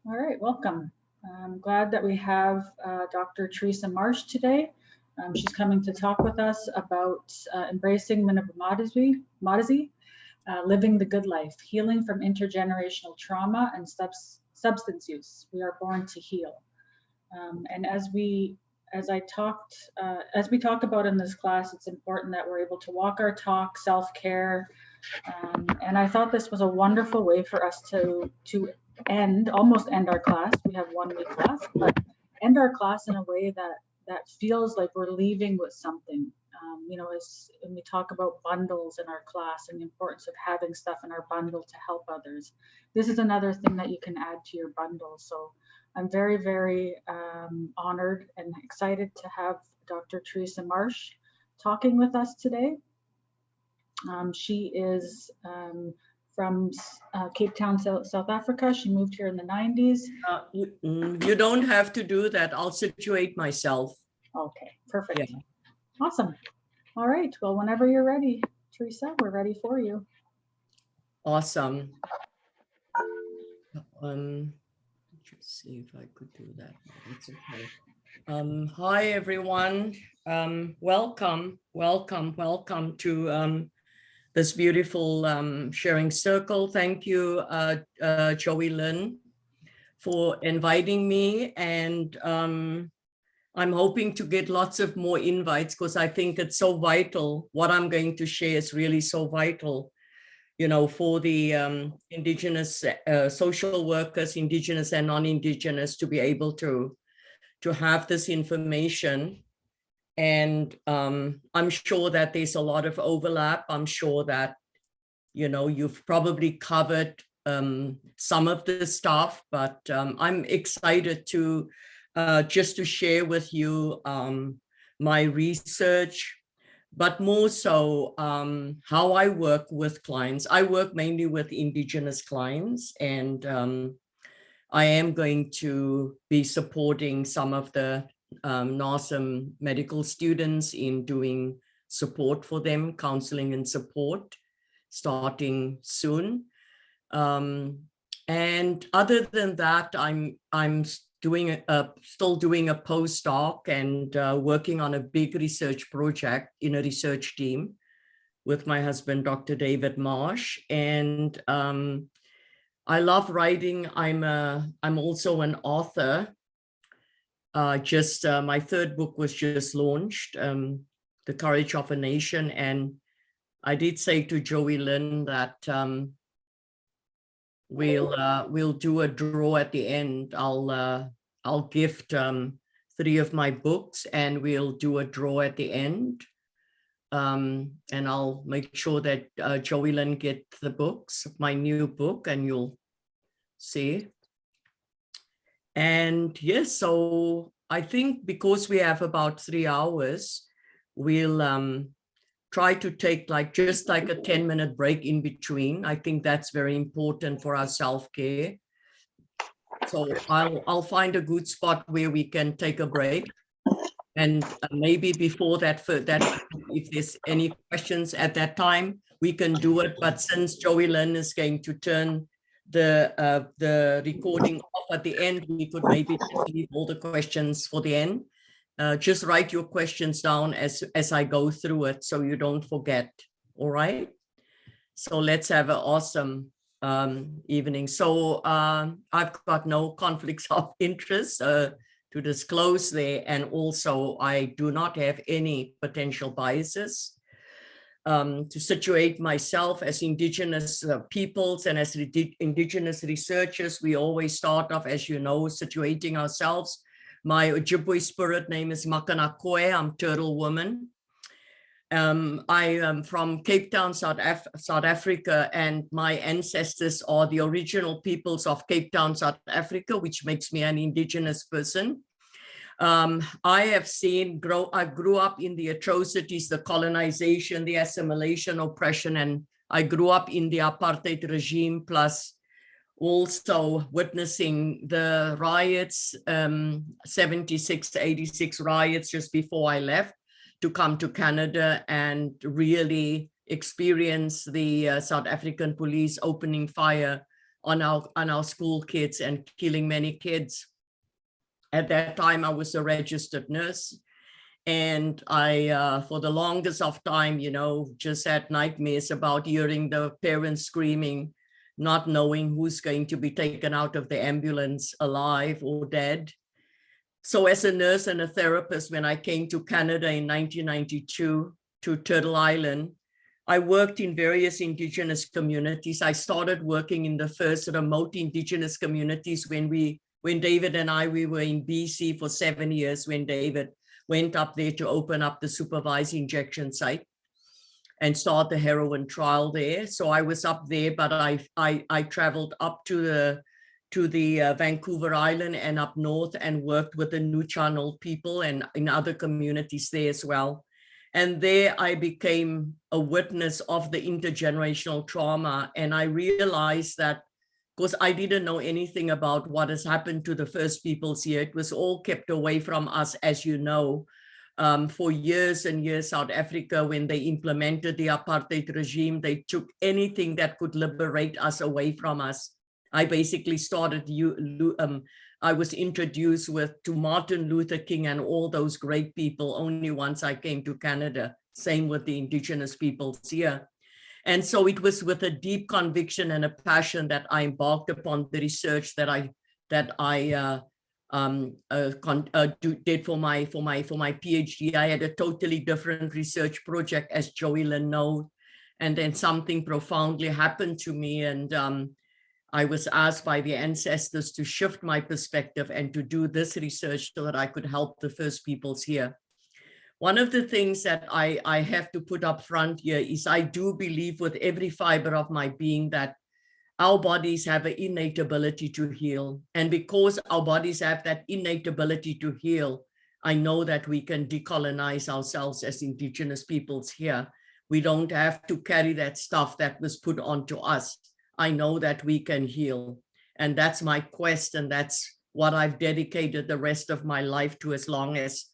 All right, welcome. I'm glad that we have Dr. Teresa Marsh today. She's coming to talk with us about embracing modesty, living the good life, healing from intergenerational trauma and substance use. We are born to heal. And as we talk about in this class, it's important that we're able to walk our talk, self-care, and I thought this was a wonderful way for us to almost end our class. We have 1 week left, but end our class in a way that feels like we're leaving with something. As when we talk about bundles in our class and the importance of having stuff in our bundle to help others, this is another thing that you can add to your bundle. So I'm very, very honored and excited to have Dr. Teresa Marsh talking with us today. She is from Cape Town, South Africa. She moved here in the 90s. You don't have to do that. I'll situate myself. Okay, perfect. Yeah. Awesome. All right. Well, whenever you're ready, Teresa, we're ready for you. Awesome. Just see if I could do that. It's okay. Hi, everyone. Welcome to this beautiful sharing circle. Thank you, Joey-Lynn, for inviting me. And I'm hoping to get lots of more invites because I think it's so vital. What I'm going to share is really so vital, for the Indigenous social workers, Indigenous and non-Indigenous, to be able to have this information. And I'm sure that there's a lot of overlap. I'm sure that, you've probably covered some of the stuff, but I'm excited to just to share with you my research, but more so how I work with clients. I work mainly with Indigenous clients, and I am going to be supporting some of the NASM medical students in doing support for them, counseling and support, starting soon. And other than that, I'm still doing a postdoc and working on a big research project in a research team with my husband, Dr. David Marsh. And I love writing. I'm also an author. My third book was just launched, The Courage of a Nation. And I did say to Joey-Lynn that we'll do a draw at the end. I'll gift 3 of my books, and we'll do a draw at the end. And I'll make sure that Joey-Lynn get the books, my new book, and you'll see. And yes, so I think because we have about 3 hours, we'll try to take just a 10-minute break in between. I think that's very important for our self-care. So I'll find a good spot where we can take a break. And maybe before that, if there's any questions at that time, we can do it. But since Joey-Lynn is going to turn the recording off at the end, we could maybe just leave all the questions for the end. Just write your questions down as I go through it so you don't forget. All right. So let's have an awesome evening. So I've got no conflicts of interest to disclose there. And also I do not have any potential biases. To situate myself as Indigenous peoples and as Indigenous researchers, we always start off, as you know, situating ourselves. My Ojibwe spirit name is Makanakoe. I'm Turtle Woman. I am from Cape Town, South Africa, and my ancestors are the original peoples of Cape Town, South Africa, which makes me an Indigenous person. I grew up in the atrocities, the colonization, the assimilation, oppression, and I grew up in the apartheid regime, plus also witnessing the riots, 76 to 86 riots just before I left to come to Canada and really experience the South African police opening fire on our school kids and killing many kids. At that time, I was a registered nurse. And I, for the longest of time, just had nightmares about hearing the parents screaming, not knowing who's going to be taken out of the ambulance alive or dead. So as a nurse and a therapist, when I came to Canada in 1992 to Turtle Island, I worked in various Indigenous communities. I started working in the first remote Indigenous communities when David and we were in BC for 7 years, when David went up there to open up the supervised injection site and start the heroin trial there. So I was up there, but I traveled up to the Vancouver Island and up north and worked with the Nuchanold people and in other communities there as well. And there I became a witness of the intergenerational trauma. And I realized that, because I didn't know anything about what has happened to the First Peoples here. It was all kept away from us, as you know, for years and years. South Africa, when they implemented the apartheid regime, they took anything that could liberate us away from us. I basically I was introduced to Martin Luther King and all those great people only once I came to Canada. Same with the Indigenous peoples here. And so it was with a deep conviction and a passion that I embarked upon the research that I did for my PhD. I had a totally different research project, as Joey-Lynn knows, and then something profoundly happened to me, and I was asked by the ancestors to shift my perspective and to do this research so that I could help the First Peoples here. One of the things that I have to put up front here is I do believe with every fiber of my being that our bodies have an innate ability to heal. And because our bodies have that innate ability to heal, I know that we can decolonize ourselves as Indigenous peoples here. We don't have to carry that stuff that was put onto us. I know that we can heal. And that's my quest. And that's what I've dedicated the rest of my life to, as long as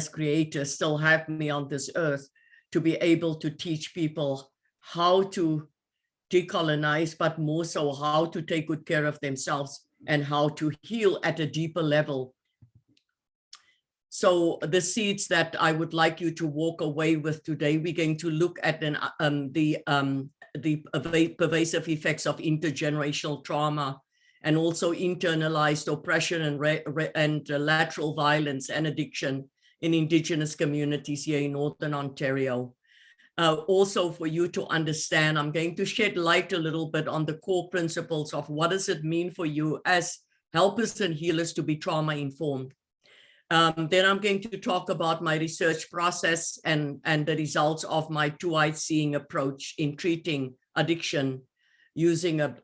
creators still have me on this earth, to be able to teach people how to decolonize, but more so how to take good care of themselves and how to heal at a deeper level. So the seeds that I would like you to walk away with today, we're going to look at the pervasive effects of intergenerational trauma and also internalized oppression and lateral violence and addiction in Indigenous communities here in Northern Ontario. Also for you to understand, I'm going to shed light a little bit on the core principles of what does it mean for you as helpers and healers to be trauma informed. Then I'm going to talk about my research process and the results of my two-eyed seeing approach in treating addiction using a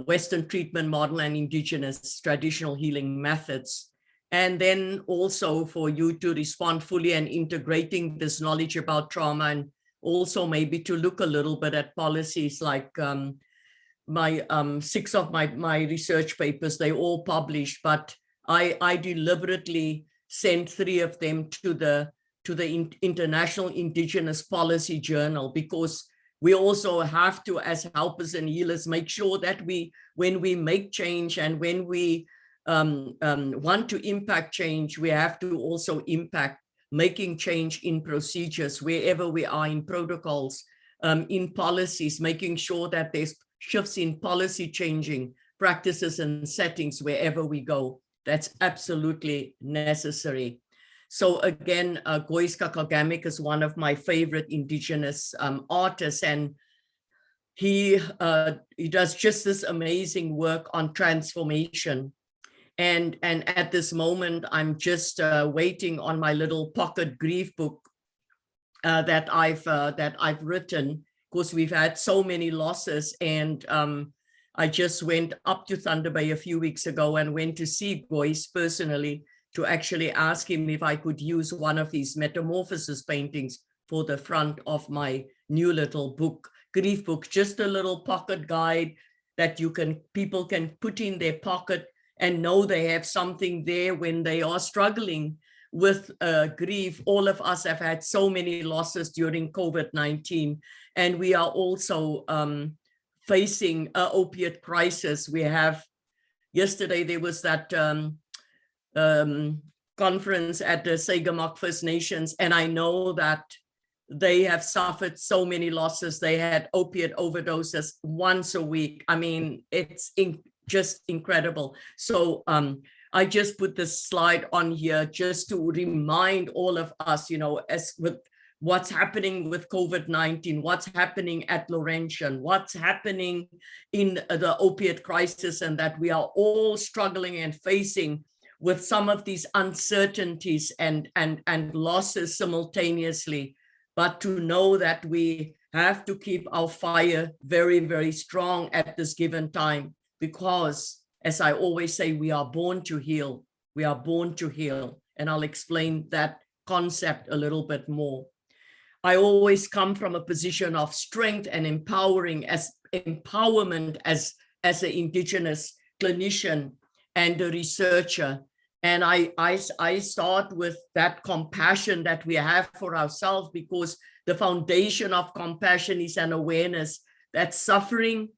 Western treatment model and Indigenous traditional healing methods. And then also for you to respond fully and integrating this knowledge about trauma, and also maybe to look a little bit at policies like my 6 of my research papers, they all published, but I deliberately sent 3 of them to the International Indigenous Policy Journal, because we also have to, as helpers and healers, make sure that when we make change and when we want to impact change, we have to also impact making change in procedures wherever we are, in protocols, in policies, making sure that there's shifts in policy changing practices and settings wherever we go. That's absolutely necessary. So again, Goiska Kagamik is one of my favorite Indigenous artists, and he does just this amazing work on transformation. And at this moment, I'm just waiting on my little pocket grief book that I've written, because we've had so many losses. And I just went up to Thunder Bay a few weeks ago and went to see Gois personally to actually ask him if I could use one of these metamorphosis paintings for the front of my new little book, grief book, just a little pocket guide that people can put in their pocket and know they have something there when they are struggling with grief. All of us have had so many losses during COVID-19, and we are also facing an opiate crisis. We have, yesterday there was that conference at the Sagamok First Nations, and I know that they have suffered so many losses. They had opiate overdoses once a week. I mean, it's just incredible. So I just put this slide on here just to remind all of us, you know, as with what's happening with COVID-19, what's happening at Laurentian, what's happening in the opiate crisis, and that we are all struggling and facing with some of these uncertainties and losses simultaneously. But to know that we have to keep our fire very, very strong at this given time, because as I always say, we are born to heal. We are born to heal. And I'll explain that concept a little bit more. I always come from a position of strength and empowerment as an Indigenous clinician and a researcher. And I start with that compassion that we have for ourselves, because the foundation of compassion is an awareness that suffering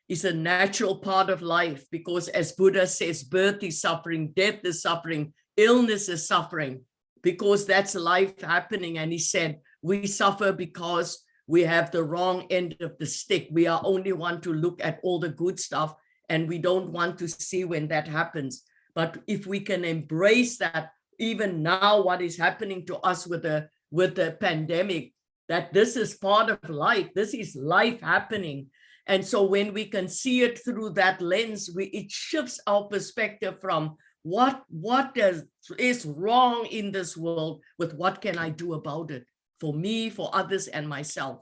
is a natural part of life, because as Buddha says, birth is suffering, death is suffering, illness is suffering, because that's life happening. And he said, we suffer because we have the wrong end of the stick. We are only want to look at all the good stuff, and we don't want to see when that happens. But if we can embrace that, even now, what is happening to us with the pandemic, that this is part of life, this is life happening. And so when we can see it through that lens, it shifts our perspective from what is wrong in this world with what can I do about it for me, for others, and myself.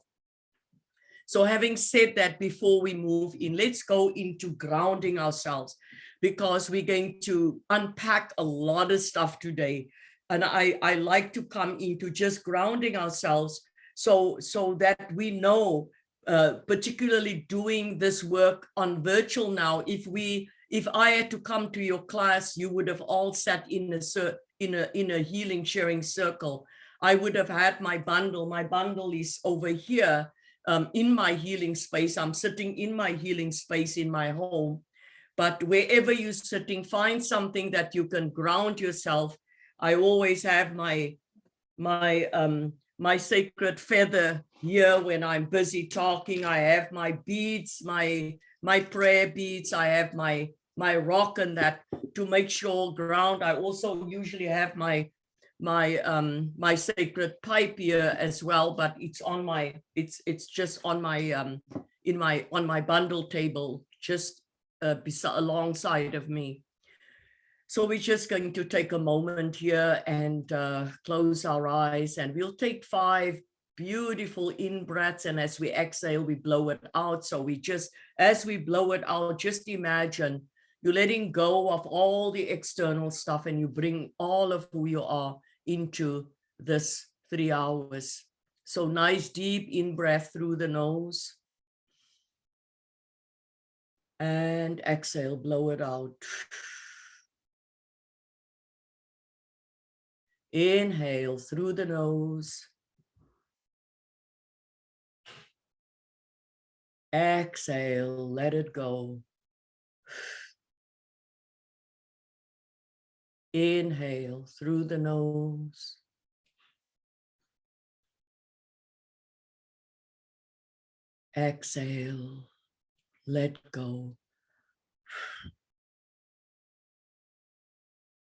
So having said that, before we move in, let's go into grounding ourselves, because we're going to unpack a lot of stuff today. And I like to come into just grounding ourselves so that we know, particularly doing this work on virtual now, if I had to come to your class, you would have all sat in a healing sharing circle. I would have had my bundle. My bundle is over here in my healing space. I'm sitting in my healing space in my home. But wherever you're sitting, find something that you can ground yourself. I always have my sacred feather here when I'm busy talking. I have my beads, my prayer beads. I have my rock and that to make sure ground. I also usually have my sacred pipe here as well, but it's on my it's just on my on my bundle table, just alongside of me. So we're just going to take a moment here and close our eyes, and we'll take 5 beautiful in breaths, and as we exhale, we blow it out. So as we blow it out, just imagine you're letting go of all the external stuff, and you bring all of who you are into this 3 hours. So nice deep in breath through the nose. And exhale, blow it out. Inhale through the nose. Exhale, let it go. Inhale through the nose. Exhale, let go.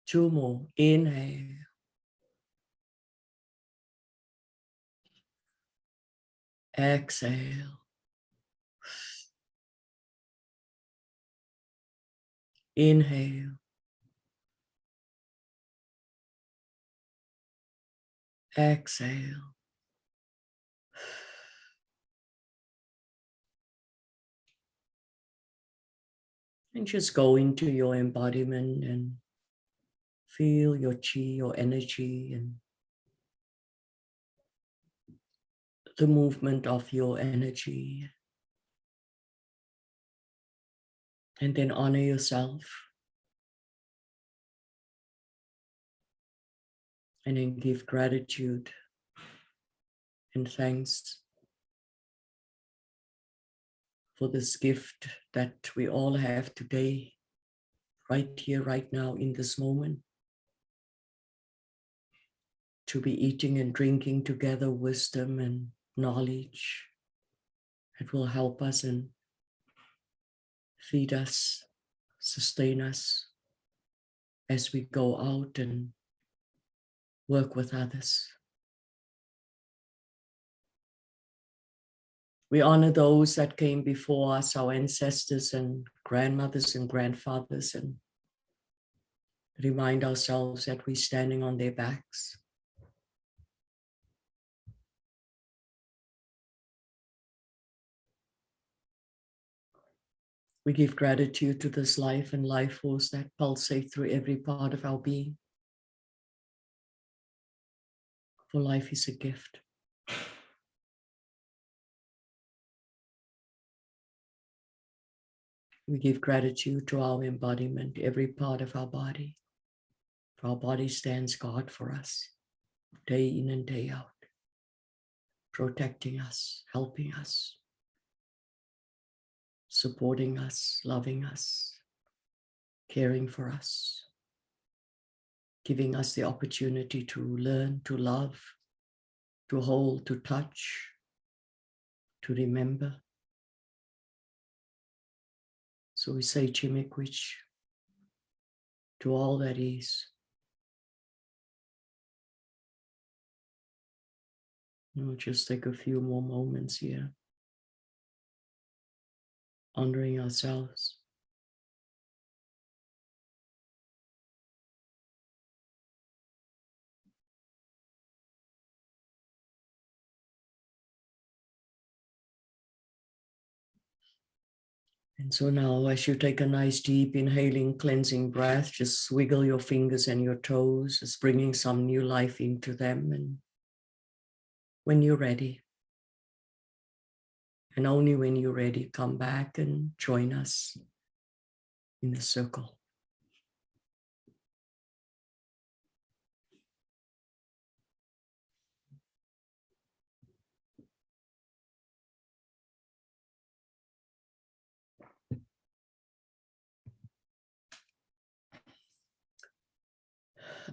2 more. Inhale. Exhale. Inhale. Exhale. And just go into your embodiment and feel your chi, your energy, and the movement of your energy. And then honor yourself. And then give gratitude and thanks for this gift that we all have today, right here, right now, in this moment, to be eating and drinking together wisdom and knowledge that will help us and feed us, sustain us as we go out and work with others. We honor those that came before us, our ancestors and grandmothers and grandfathers, and remind ourselves that we're standing on their backs. We give gratitude to this life and life force that pulsate through every part of our being. For life is a gift. We give gratitude to our embodiment, every part of our body. For our body stands guard for us, day in and day out, protecting us, helping us, supporting us, loving us, caring for us, giving us the opportunity to learn, to love, to hold, to touch, to remember. So we say Chimikwich to all that is. We'll just take a few more moments here, honoring ourselves. And so now, as you take a nice deep inhaling, cleansing breath, just wiggle your fingers and your toes, just bringing some new life into them. And when you're ready, and only when you're ready, come back and join us in the circle.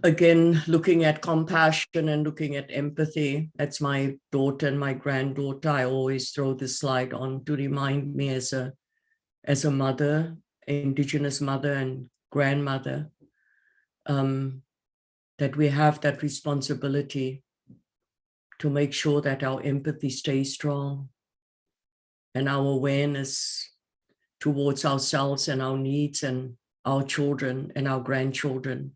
Again, looking at compassion and looking at empathy. That's my daughter and my granddaughter. I always throw this slide on to remind me as a mother, Indigenous mother and grandmother, that we have that responsibility to make sure that our empathy stays strong and our awareness towards ourselves and our needs and our children and our grandchildren,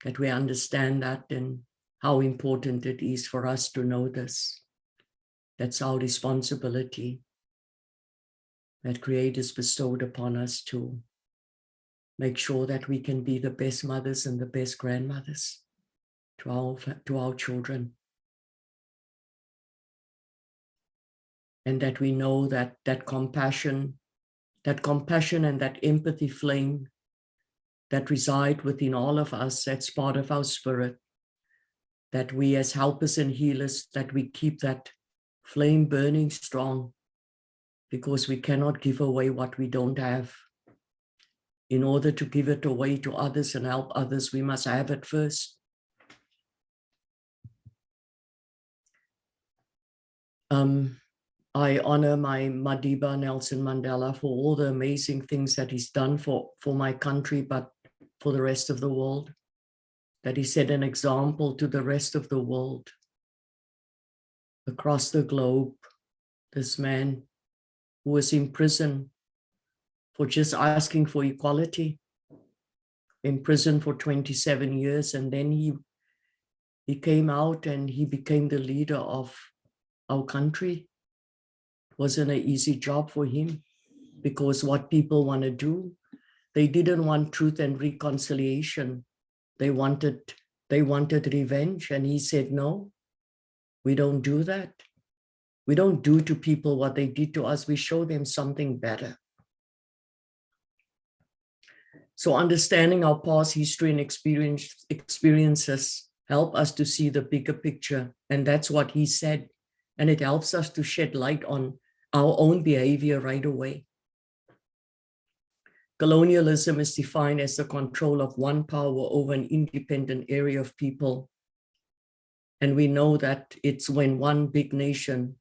that we understand that and how important it is for us to know this. That's our responsibility that Creator's bestowed upon us to make sure that we can be the best mothers and the best grandmothers to our children. And that we know that that compassion and that empathy flame that reside within all of us, that's part of our spirit, that we as helpers and healers, that we keep that flame burning strong, because we cannot give away what we don't have. In order to give it away to others and help others, we must have it first. I honor my Madiba Nelson Mandela for all the amazing things that he's done for my country, but for the rest of the world, that he set an example to the rest of the world across the globe. This man who was in prison for just asking for equality, in prison for 27 years, and then he came out and he became the leader of our country. It wasn't an easy job for him, because what people want to do, they didn't want truth and reconciliation. They wanted revenge. And he said, no, we don't do that. We don't do to people what they did to us. We show them something better. So understanding our past history and experiences help us to see the bigger picture. And that's what he said. And it helps us to shed light on our own behavior right away. Colonialism is defined as the control of one power over an independent area of people. And we know that it's when one big nation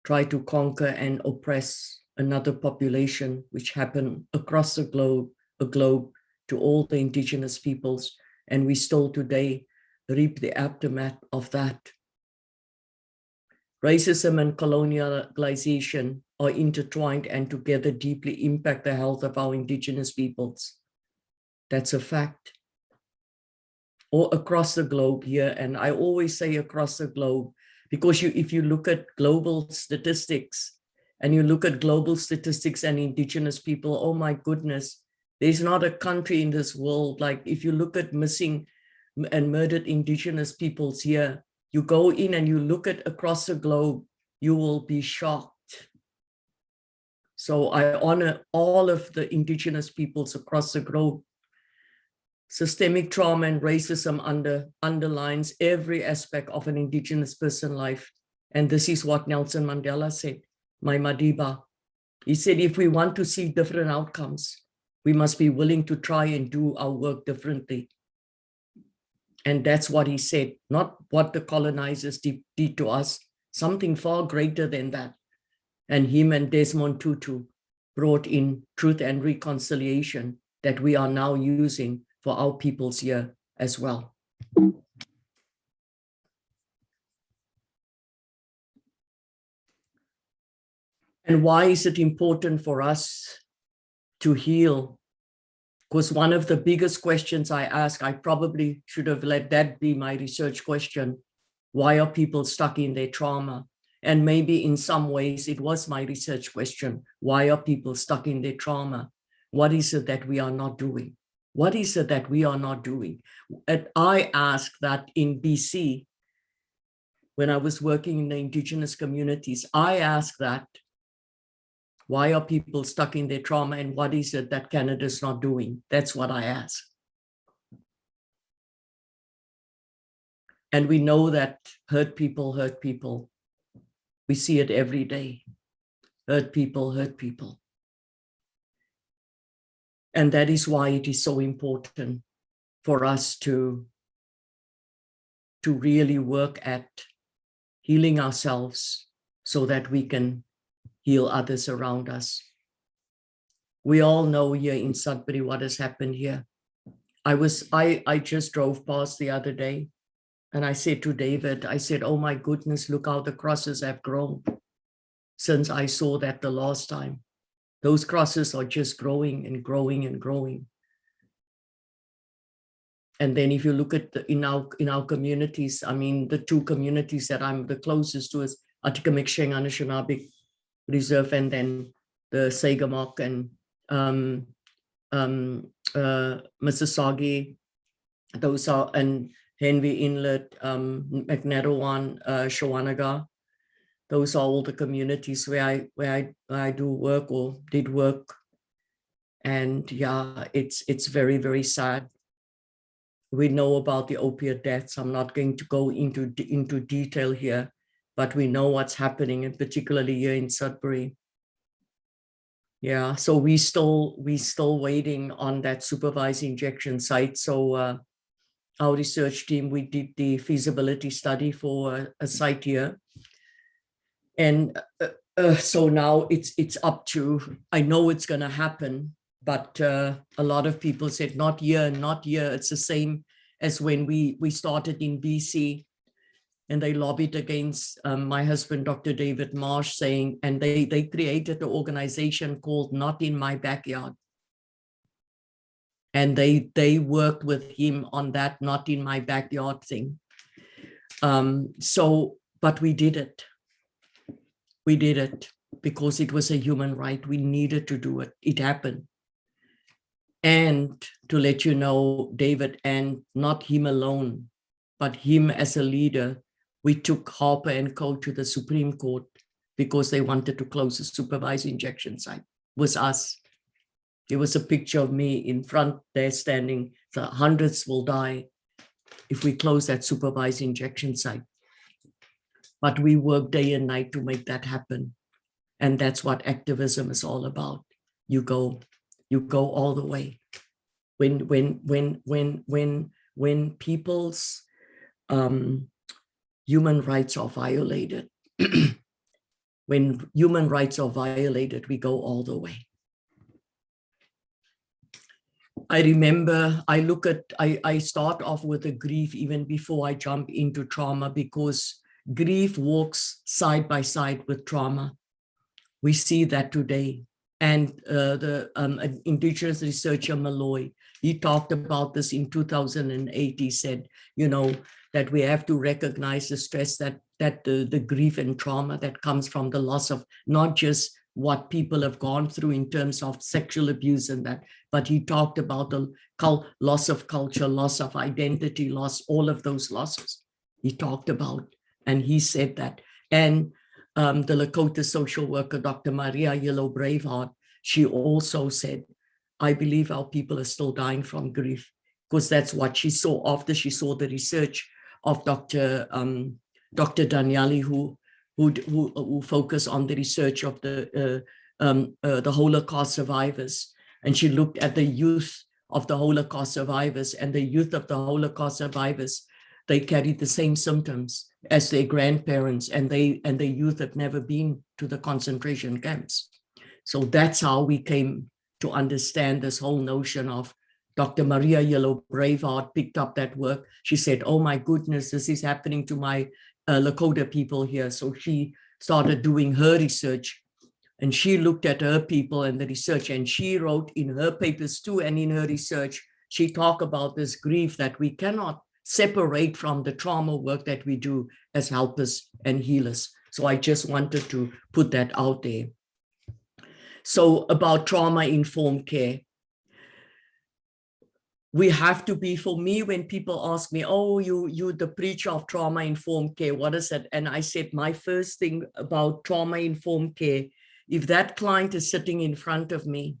try to conquer and oppress another population, which happened across the globe, to all the indigenous peoples. And we still today reap the aftermath of that. Racism and colonialization are intertwined and together deeply impact the health of our indigenous peoples. That's a fact. Or across the globe here, and I always say across the globe, because if you look at global statistics, and you look at global statistics and indigenous people, oh my goodness, there's not a country in this world, like if you look at missing and murdered indigenous peoples here, you go in and you look at across the globe, you will be shocked. So I honor all of the indigenous peoples across the globe. Systemic trauma and racism underlines every aspect of an indigenous person's life. And this is what Nelson Mandela said, my Madiba. He said, if we want to see different outcomes, we must be willing to try and do our work differently. And that's what he said, not what the colonizers did to us, something far greater than that. And him and Desmond Tutu brought in truth and reconciliation that we are now using for our peoples here as well. And why is it important for us to heal? Because one of the biggest questions I ask, I probably should have let that be my research question. Why are people stuck in their trauma? And maybe in some ways it was my research question. Why are people stuck in their trauma? What is it that we are not doing? What is it that we are not doing? And I asked that in BC, when I was working in the indigenous communities, I asked that, why are people stuck in their trauma and what is it that Canada's not doing? That's what I asked. And we know that hurt people hurt people. We see it every day. Hurt people hurt people. And that is why it is so important for us to really work at healing ourselves so that we can heal others around us. We all know here in Sudbury what has happened here. I just drove past the other day and I said to David, I said, oh my goodness, look how the crosses have grown since I saw that the last time. Those crosses are just growing and growing and growing. And then if you look at in our communities, I mean, the two communities that I'm the closest to is Atikameksheng Anishinaabe Reserve and then the Sagamok and Mississauga. Those are, and Henry Inlet, McNarowan, Shawanaga. Those are all the communities where I do work or did work. And yeah, it's very, very sad. We know about the opiate deaths. I'm not going to go into detail here, but we know what's happening, and particularly here in Sudbury. Yeah, so we still waiting on that supervised injection site. So our research team, we did the feasibility study for a site here. And so now it's up to, I know it's going to happen, but a lot of people said, not here, not here. It's the same as when we started in BC and they lobbied against my husband, Dr. David Marsh, saying, and they created an organization called Not in My Backyard. And they worked with him on that Not in My Backyard thing. But we did it. We did it because it was a human right. We needed to do it. It happened. And to let you know, David, and not him alone, but him as a leader, we took Harper and Co. to the Supreme Court because they wanted to close the supervised injection site. It was us. There was a picture of me in front there standing. The hundreds will die if we close that supervised injection site. But we worked day and night to make that happen. And that's what activism is all about. You go all the way. When people's human rights are violated, when human rights are violated, we go all the way. I remember I start off with the grief even before I jump into trauma, because grief walks side by side with trauma. We see that today. And the Indigenous researcher Malloy, he talked about this in 2008. He said, that we have to recognize the stress that the grief and trauma that comes from the loss of not just what people have gone through in terms of sexual abuse and that, but he talked about the loss of culture, loss of identity, all of those losses he talked about. And he said that. And the Lakota social worker, Dr. Maria Yellow Braveheart, she also said, I believe our people are still dying from grief, because that's what she saw after she saw the research of Dr. Daniali, who focused on the research of the Holocaust survivors. And she looked at the youth of the Holocaust survivors, and the youth of the Holocaust survivors, they carried the same symptoms as their grandparents, and the youth had never been to the concentration camps. So that's how we came to understand this whole notion of Dr. Maria Yellow Braveheart picked up that work. She said, oh my goodness, this is happening to my Lakota people here. So she started doing her research, and she looked at her people and the research, and she wrote in her papers too, and in her research, she talked about this grief that we cannot separate from the trauma work that we do as helpers and healers. So I just wanted to put that out there. So about trauma-informed care, we have to be, for me, when people ask me, oh, you the preacher of trauma-informed care, what is that? And I said, my first thing about trauma-informed care, if that client is sitting in front of me,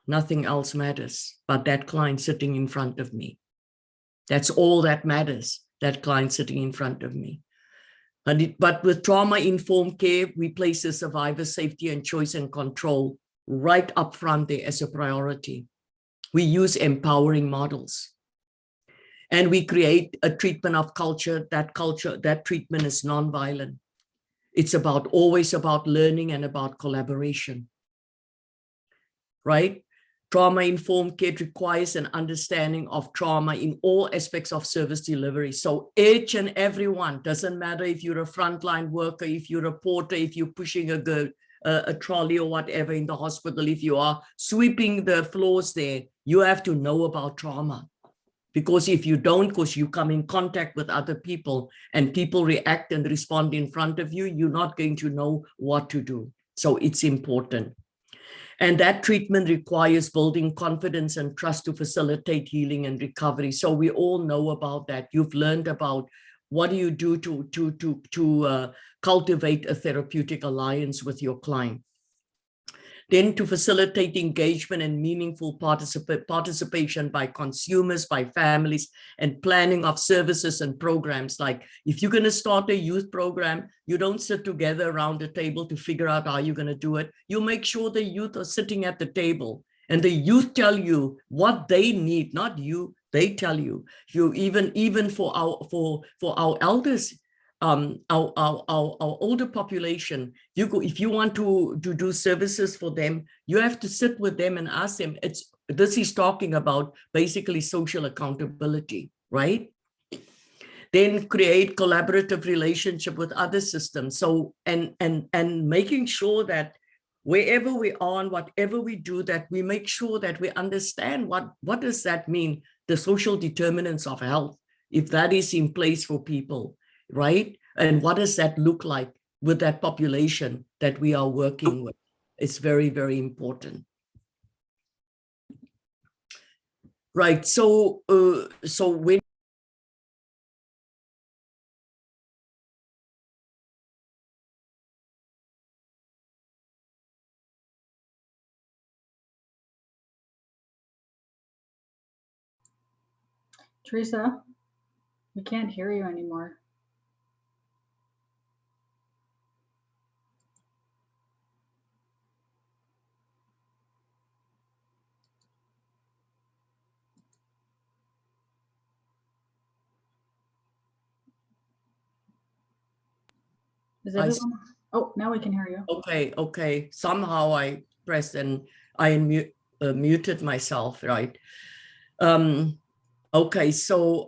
nothing else matters but that client sitting in front of me. That's all that matters, that client sitting in front of me. But with trauma-informed care, we place the survivor safety and choice and control right up front there as a priority. We use empowering models. And we create a treatment of culture. That treatment is nonviolent. It's always about learning and about collaboration, right? Trauma-informed care requires an understanding of trauma in all aspects of service delivery. So each and every one, doesn't matter if you're a frontline worker, if you're a porter, if you're pushing a trolley or whatever in the hospital, if you are sweeping the floors there, you have to know about trauma. Because if you don't, because you come in contact with other people and people react and respond in front of you, you're not going to know what to do. So it's important. And that treatment requires building confidence and trust to facilitate healing and recovery. So we all know about that. You've learned about what do you do to cultivate a therapeutic alliance with your client. Then to facilitate engagement and meaningful participation by consumers, by families, and planning of services and programs. Like if you're going to start a youth program, you don't sit together around a table to figure out how you're going to do it. You make sure the youth are sitting at the table and the youth tell you what they need, not you. They tell you. Even for our elders, our older population, if you want to do services for them, you have to sit with them and ask them. This is talking about basically social accountability, right? Then create collaborative relationship with other systems. So and making sure that wherever we are and whatever we do, that we make sure that we understand what does that mean, the social determinants of health, if that is in place for people. Right? And what does that look like with that population that we are working with? It's very, very important. Right. So when Teresa, we can't hear you anymore. Is I everyone? Oh, now we can hear you. Okay. Somehow I pressed and I muted myself, right? Okay, so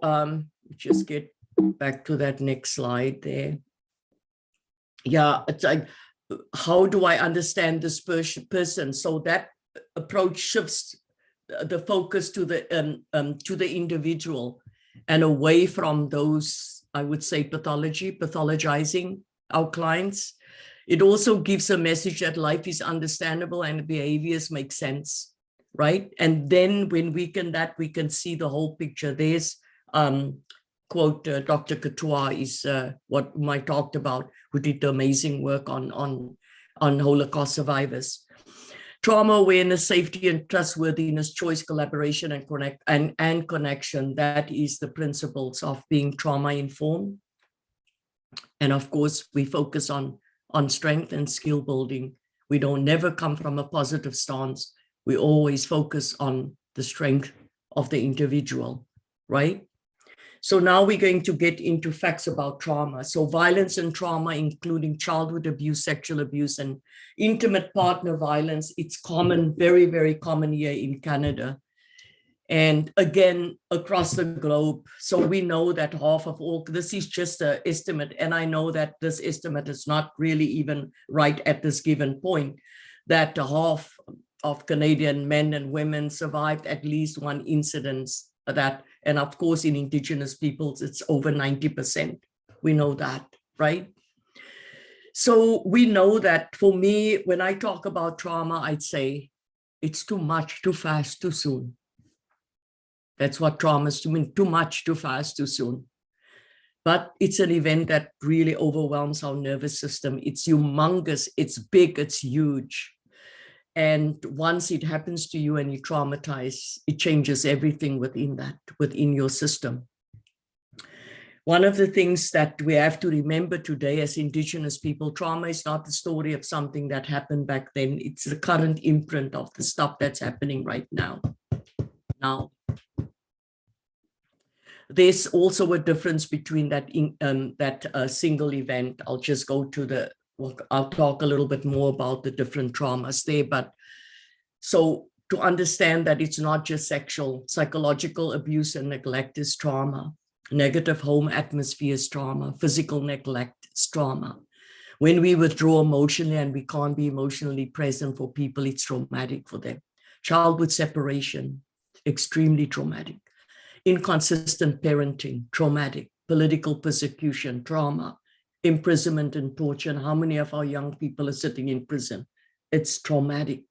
just get back to that next slide there. Yeah, it's like, how do I understand this person? So that approach shifts the focus to the individual and away from those, I would say, pathologizing our clients. It also gives a message that life is understandable and behaviors make sense, right? And then when we can see the whole picture. There's quote Dr. Couture is what I talked about, who did the amazing work on Holocaust survivors. Trauma awareness, safety and trustworthiness, choice, collaboration, and connection. That is the principles of being trauma informed. And of course, we focus on strength and skill building. We don't never come from a positive stance. We always focus on the strength of the individual, right? So now we're going to get into facts about trauma. So violence and trauma, including childhood abuse, sexual abuse, and intimate partner violence, it's common, very, very common here in Canada. And again, across the globe. So we know that half of all, this is just an estimate. And I know that this estimate is not really even right at this given point, that half of Canadian men and women survived at least one incident that, and of course in Indigenous peoples, it's over 90%. We know that, right? So we know that for me, when I talk about trauma, I'd say it's too much, too fast, too soon. That's what trauma is to me, too much, too fast, too soon. But it's an event that really overwhelms our nervous system. It's humongous, it's big, it's huge. And once it happens to you and you traumatize, it changes everything within your system. One of the things that we have to remember today as Indigenous people, trauma is not the story of something that happened back then. It's the current imprint of the stuff that's happening right now. There's also a difference between that single event. I'll just go to I'll talk a little bit more about the different traumas there. But so to understand that it's not just sexual, psychological abuse and neglect is trauma. Negative home atmosphere is trauma. Physical neglect is trauma. When we withdraw emotionally and we can't be emotionally present for people, it's traumatic for them. Childhood separation, extremely traumatic. Inconsistent parenting, traumatic. Political persecution, trauma. Imprisonment and torture. And how many of our young people are sitting in prison? It's traumatic.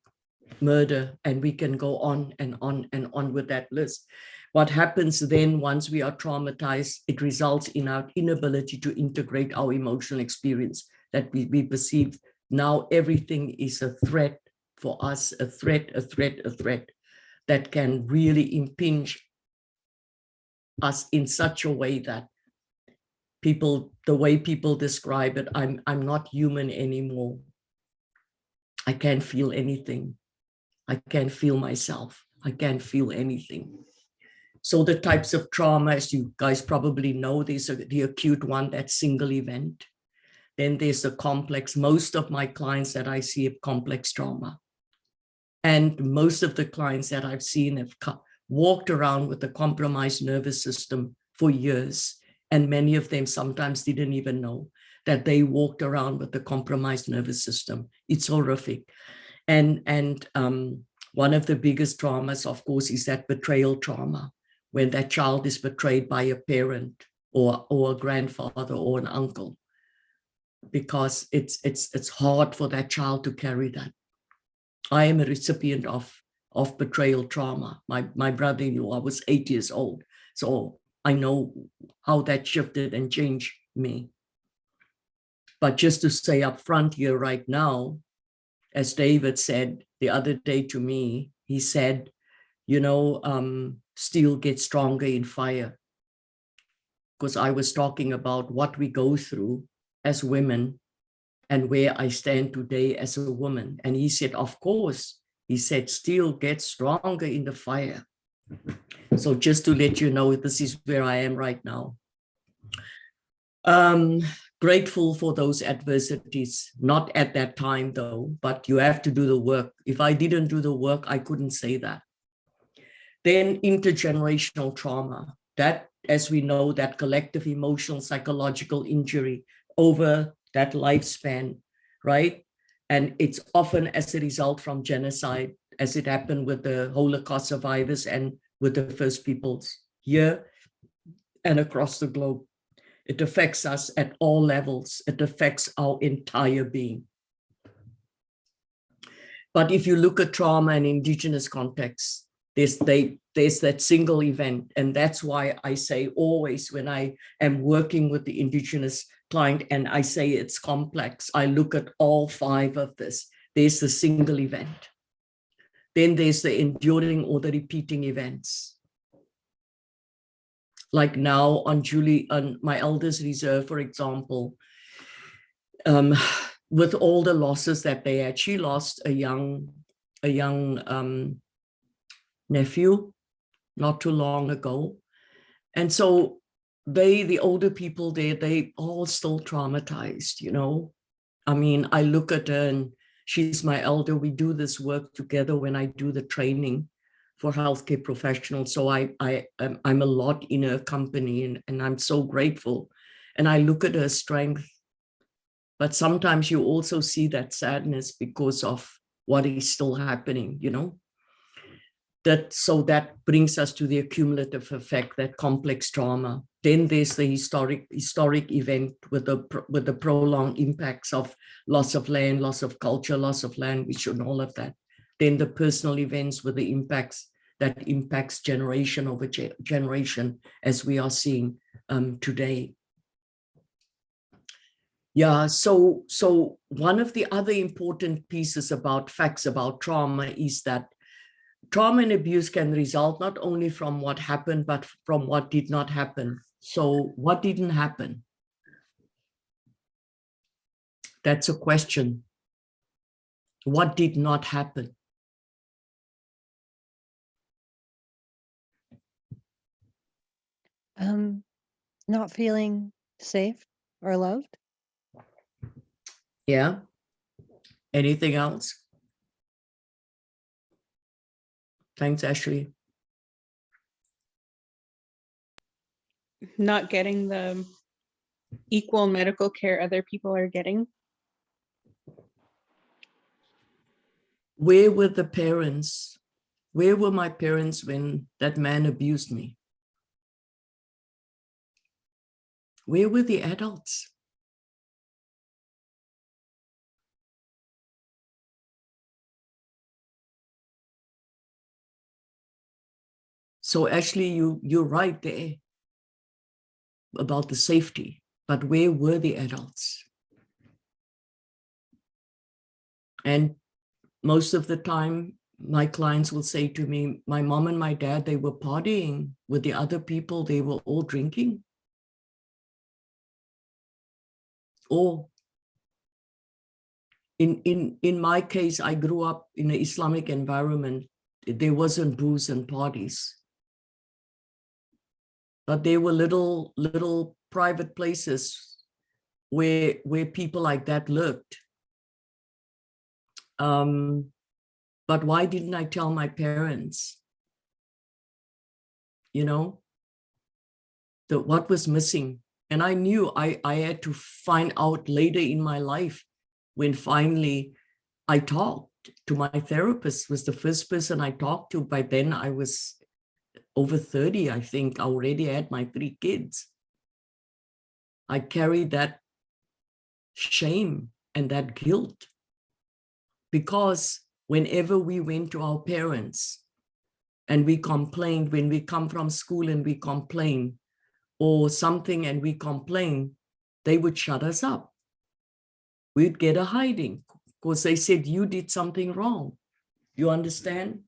Murder, and we can go on and on and on with that list. What happens then once we are traumatized, it results in our inability to integrate our emotional experience that we perceive. Now everything is a threat for us, a threat that can really impinge us in such a way that the way people describe it, I'm not human anymore. I can't feel anything. I can't feel myself. I can't feel anything. So the types of trauma, as you guys probably know, there's the acute one, that single event. Then there's the complex. Most of my clients that I see have complex trauma. And most of the clients that I've seen have walked around with a compromised nervous system for years. And many of them sometimes didn't even know that they walked around with a compromised nervous system. It's horrific. And one of the biggest traumas, of course, is that betrayal trauma, when that child is betrayed by a parent or a grandfather or an uncle, because it's hard for that child to carry that. I am a recipient of betrayal trauma. My brother-in-law, I was 8 years old, so I know how that shifted and changed me. But just to say up front here right now, as David said the other day to me, he said, steel gets stronger in fire. Because I was talking about what we go through as women and where I stand today as a woman. And he said, of course, he said, steel gets stronger in the fire. So just to let you know, this is where I am right now. grateful for those adversities, not at that time though, but you have to do the work. If I didn't do the work, I couldn't say that. Then intergenerational trauma, that, as we know, that collective emotional, psychological injury over that lifespan, right? And it's often as a result from genocide, as it happened with the Holocaust survivors and with the First Peoples here and across the globe. It affects us at all levels. It affects our entire being. But if you look at trauma in Indigenous contexts, there's that single event. And that's why I say always when I am working with the Indigenous client and I say it's complex, I look at all 5 of this. There's the single event. Then there's the enduring or the repeating events. Like now on my elders reserve, for example, with all the losses that they had, she lost a young nephew not too long ago. And so the older people there, they all still traumatized, you know. I mean, I look at her and she's my elder. We do this work together when I do the training for healthcare professionals. So I'm a lot in her company and I'm so grateful. And I look at her strength, but sometimes you also see that sadness because of what is still happening, you know. So that brings us to the accumulative effect, that complex trauma. Then there's the historic event with the prolonged impacts of loss of land, loss of culture, loss of language, and all of that. Then the personal events with the impacts that impacts generation over generation, as we are seeing today. Yeah, so one of the other important pieces about facts about trauma is that trauma and abuse can result not only from what happened, but from what did not happen. So what didn't happen? That's a question. What did not happen? Not feeling safe or loved. Yeah. Anything else? Thanks, Ashley. Not getting the equal medical care other people are getting. Where were the parents? Where were my parents when that man abused me? Where were the adults? So Ashley, you're right there about the safety, but where were the adults? And most of the time, my clients will say to me, my mom and my dad, they were partying with the other people, they were all drinking. Or in my case, I grew up in an Islamic environment. There wasn't booze and parties. But there were little private places where people like that lived. But why didn't I tell my parents? You know, what was missing? And I knew I had to find out later in my life when finally I talked to my therapist, was the first person I talked to. By then I was over 30, I think. I already had my 3 kids. I carried that shame and that guilt because whenever we went to our parents and we complained, when we come from school and we complain or something and we complain, they would shut us up. We'd get a hiding because they said, you did something wrong. You understand?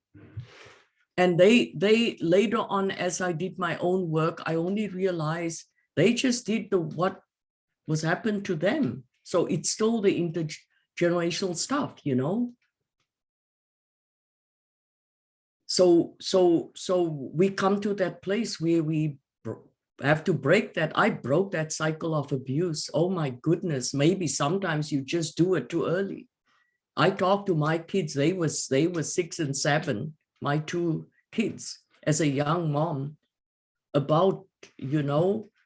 And they later on, as I did my own work, I only realized they just did what was happened to them. So it's still the intergenerational stuff, you know? So we come to that place where we have to break that. I broke that cycle of abuse. Oh my goodness, maybe sometimes you just do it too early. I talked to my kids, they were 6 and 7, my 2 kids, as a young mom, about,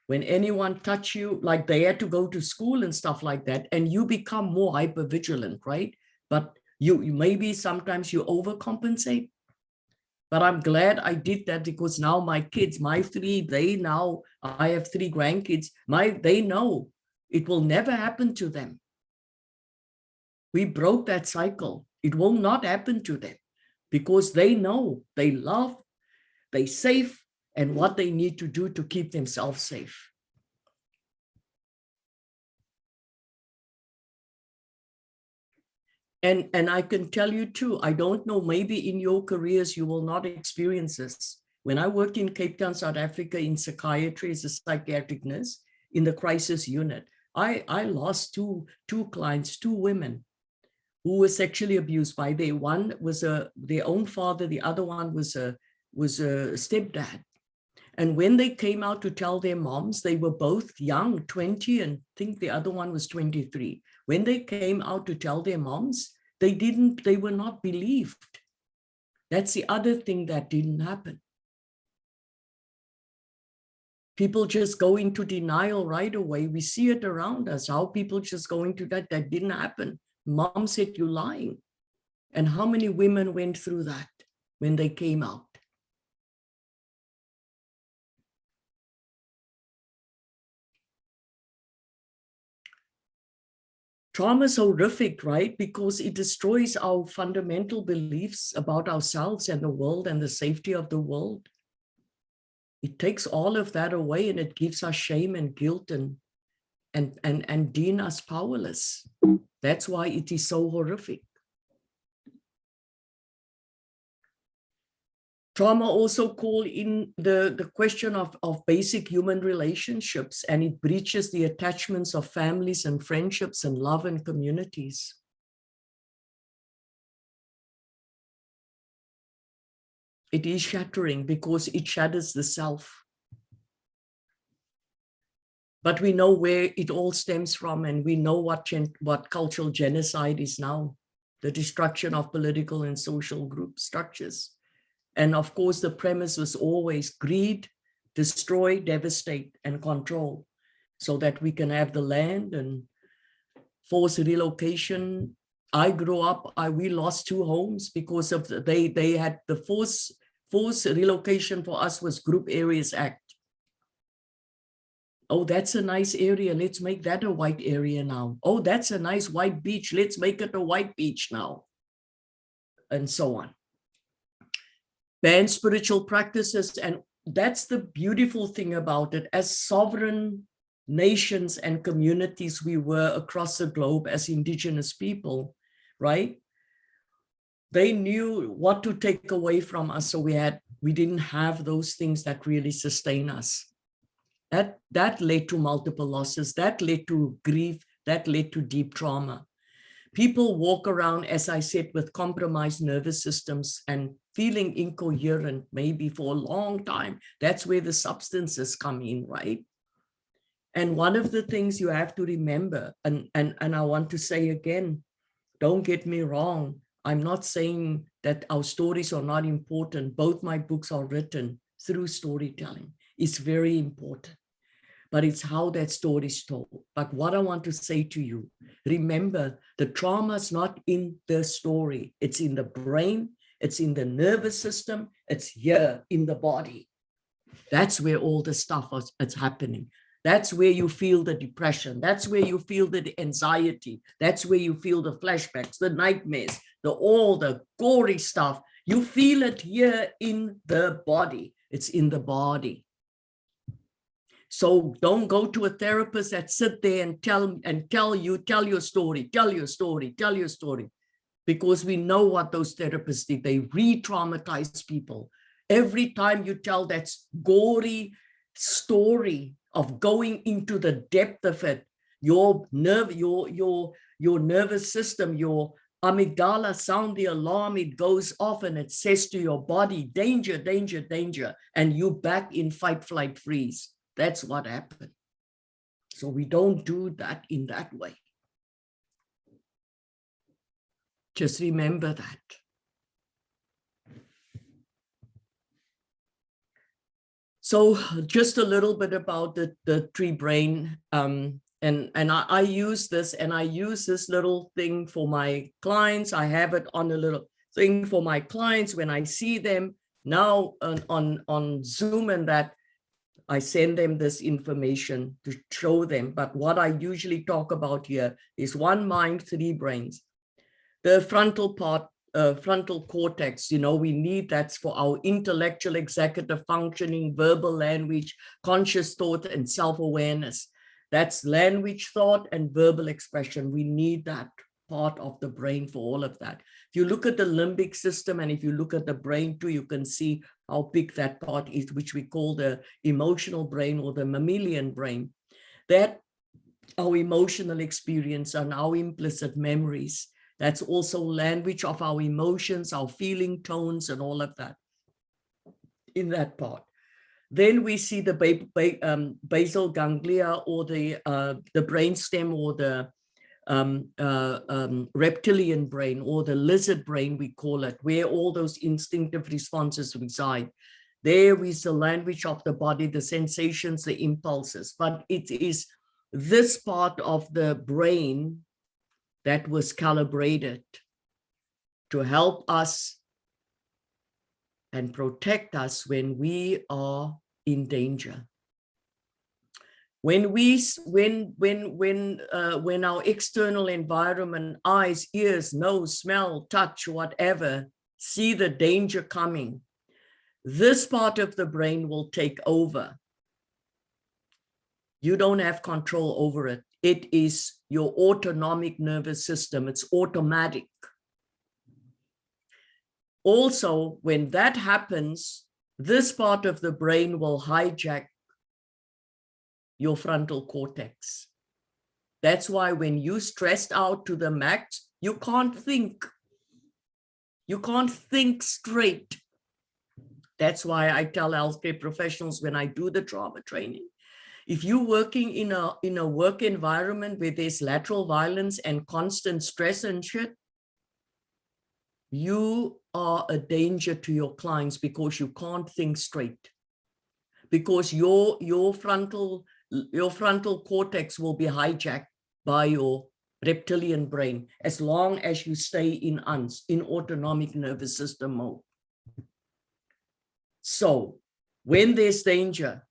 when anyone touch you, like they had to go to school and stuff like that, and you become more hyper vigilant, right? But you maybe sometimes you overcompensate. But I'm glad I did that, because now my kids, my 3, I have 3 grandkids, they know it will never happen to them. We broke that cycle. It will not happen to them, because they know, they love, they safe, and what they need to do to keep themselves safe. And I can tell you too, I don't know, maybe in your careers you will not experience this. When I worked in Cape Town, South Africa, in psychiatry as a psychiatric nurse in the crisis unit, I lost two clients, 2 women who were sexually abused by one was their own father, the other one was a stepdad. And when they came out to tell their moms, they were both young, 20, and I think the other one was 23. When they came out to tell their moms, they were not believed. That's the other thing that didn't happen. People just go into denial right away. We see it around us, how people just go into that didn't happen. Mom said, you're lying. And how many women went through that when they came out? Trauma is horrific, right? Because it destroys our fundamental beliefs about ourselves and the world and the safety of the world. It takes all of that away, and it gives us shame and guilt and deem us powerless. That's why it is so horrific. Trauma also call in the question of basic human relationships, and it breaches the attachments of families and friendships and love and communities. It is shattering because it shatters the self. But we know where it all stems from, and we know what cultural genocide is now, the destruction of political and social group structures. And of course, the premise was always greed, destroy, devastate, and control, so that we can have the land and force relocation. I grew up, we lost 2 homes because of they had the force relocation for us was Group Areas Act. Oh, that's a nice area. Let's make that a white area now. Oh, that's a nice white beach. Let's make it a white beach now. And so on. Ban spiritual practices. And that's the beautiful thing about it. As sovereign nations and communities we were across the globe as indigenous people, right? They knew what to take away from us. So we didn't have those things that really sustain us. That led to multiple losses, that led to grief, that led to deep trauma. People walk around, as I said, with compromised nervous systems and feeling incoherent, maybe for a long time. That's where the substances come in, right? And one of the things you have to remember, and I want to say again, don't get me wrong, I'm not saying that our stories are not important. Both my books are written through storytelling. It's very important. But it's how that story is told. But what I want to say to you, remember, the trauma is not in the story. It's in the brain, it's in the nervous system, it's here in the body. That's where all the stuff is happening. That's where you feel the depression. That's where you feel the anxiety. That's where you feel the flashbacks, the nightmares, all the gory stuff. You feel it here in the body. It's in the body. So don't go to a therapist that sit there and tell your story, because we know what those therapists did. They re-traumatize people. Every time you tell that gory story of going into the depth of it, your nervous system, your amygdala sound the alarm, it goes off and it says to your body, danger, danger, danger, and you back in fight, flight, freeze. That's what happened. So we don't do that in that way. Just remember that. So just a little bit about the tree brain. And I use this, and I use this little thing for my clients. I have it on a little thing for my clients when I see them now on Zoom, and that I send them this information to show them. But what I usually talk about here is one mind, three brains. The frontal part, frontal cortex, we need that's for our intellectual, executive functioning, verbal language, conscious thought, and self-awareness. That's language, thought, and verbal expression. We need that part of the brain for all of that. If you look at the limbic system, and if you look at the brain too, you can see how big that part is, which we call the emotional brain or the mammalian brain. That our emotional experience and our implicit memories. That's also language of our emotions, our feeling tones, and all of that in that part. Then we see the basal ganglia, or the brainstem, or the reptilian brain, or the lizard brain, we call it, where all those instinctive responses reside. There is the language of the body, the sensations, the impulses. But it is this part of the brain that was calibrated to help us and protect us when we are in danger. When our external environment, eyes, ears, nose, smell, touch, whatever, see the danger coming, this part of the brain will take over. You don't have control over it. It is your autonomic nervous system. It's automatic. Also, when that happens, this part of the brain will hijack your frontal cortex. That's why when you're stressed out to the max, you can't think. You can't think straight. That's why I tell healthcare professionals when I do the trauma training, if you're working in a work environment where there's lateral violence and constant stress and shit, you are a danger to your clients because you can't think straight. Because your frontal cortex will be hijacked by your reptilian brain as long as you stay in autonomic nervous system mode. So when there's danger,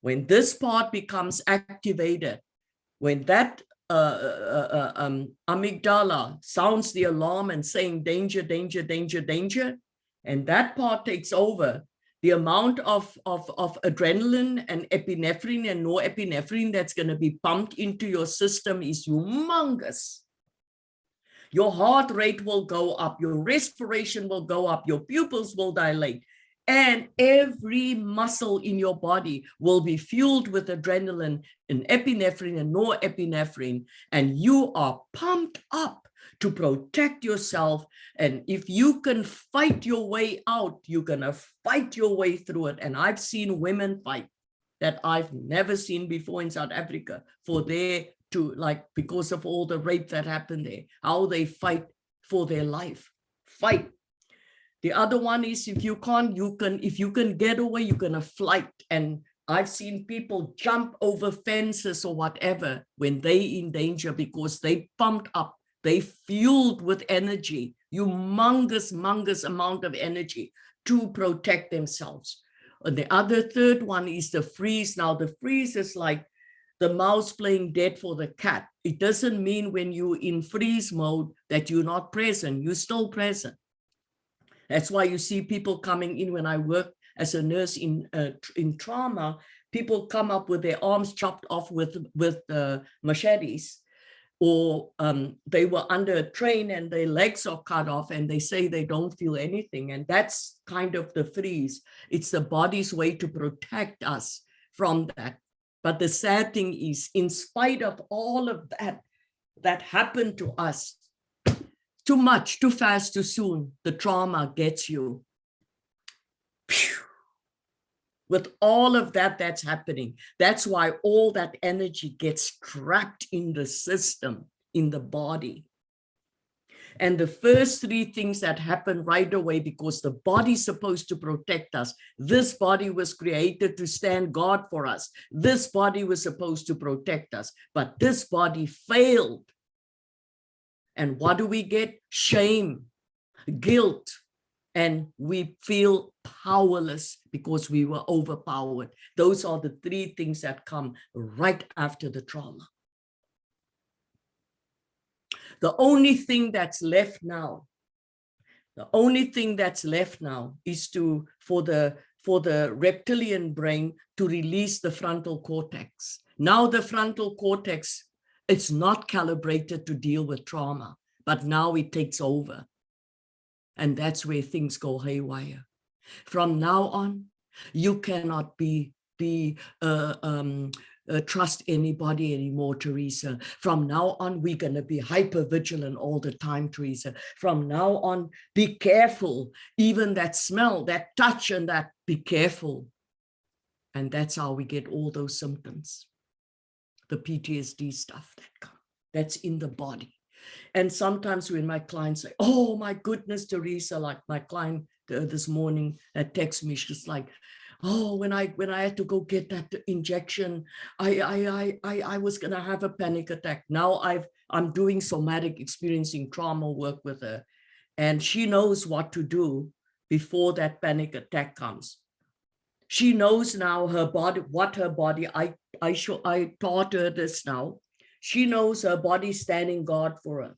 when this part becomes activated, when that amygdala sounds the alarm and saying danger, danger, danger, danger, and that part takes over, the amount of adrenaline and epinephrine and norepinephrine that's going to be pumped into your system is humongous. Your heart rate will go up, your respiration will go up, your pupils will dilate, and every muscle in your body will be fueled with adrenaline and epinephrine and norepinephrine, and you are pumped up to protect yourself. And if you can fight your way out, you're gonna fight your way through it. And I've seen women fight that I've never seen before in South Africa because of all the rape that happened there, how they fight for their life, fight. The other one is if you can get away, you're gonna flight. And I've seen people jump over fences or whatever when they in danger because they pumped up, they fueled with energy, humongous amount of energy to protect themselves. And the third one is the freeze. Now the freeze is like the mouse playing dead for the cat. It doesn't mean when you're in freeze mode that you're not present, you're still present. That's why you see people coming in when I work as a nurse in trauma, people come up with their arms chopped off with machetes, or they were under a train and their legs are cut off and they say they don't feel anything. And that's kind of the freeze. It's the body's way to protect us from that. But the sad thing is, in spite of all of that happened to us, too much, too fast, too soon, the trauma gets you. with all of that that's happening. That's why all that energy gets trapped in the system, in the body. And the first three things that happen right away, because the body's supposed to protect us. This body was created to stand guard for us. This body was supposed to protect us, but this body failed. And what do we get? Shame, guilt, and we feel powerless because we were overpowered. Those are the three things that come right after the trauma. The only thing that's left now, is for the reptilian brain to release the frontal cortex. Now the frontal cortex, it's not calibrated to deal with trauma, but now it takes over. And that's where things go haywire. From now on, you cannot trust anybody anymore, Teresa. From now on, we're going to be hyper vigilant all the time, Teresa. From now on, be careful. Even that smell, that touch, and that, be careful. And that's how we get all those symptoms, the PTSD stuff that comes. That's in the body. And sometimes when my clients say, oh my goodness, Teresa, like my client this morning that texts me, she's like, oh, when I had to go get that injection, I was gonna have a panic attack. Now I'm doing somatic experiencing trauma work with her, and she knows what to do before that panic attack comes. She knows now her body, what her body, I taught her this now. She knows her body standing guard for her.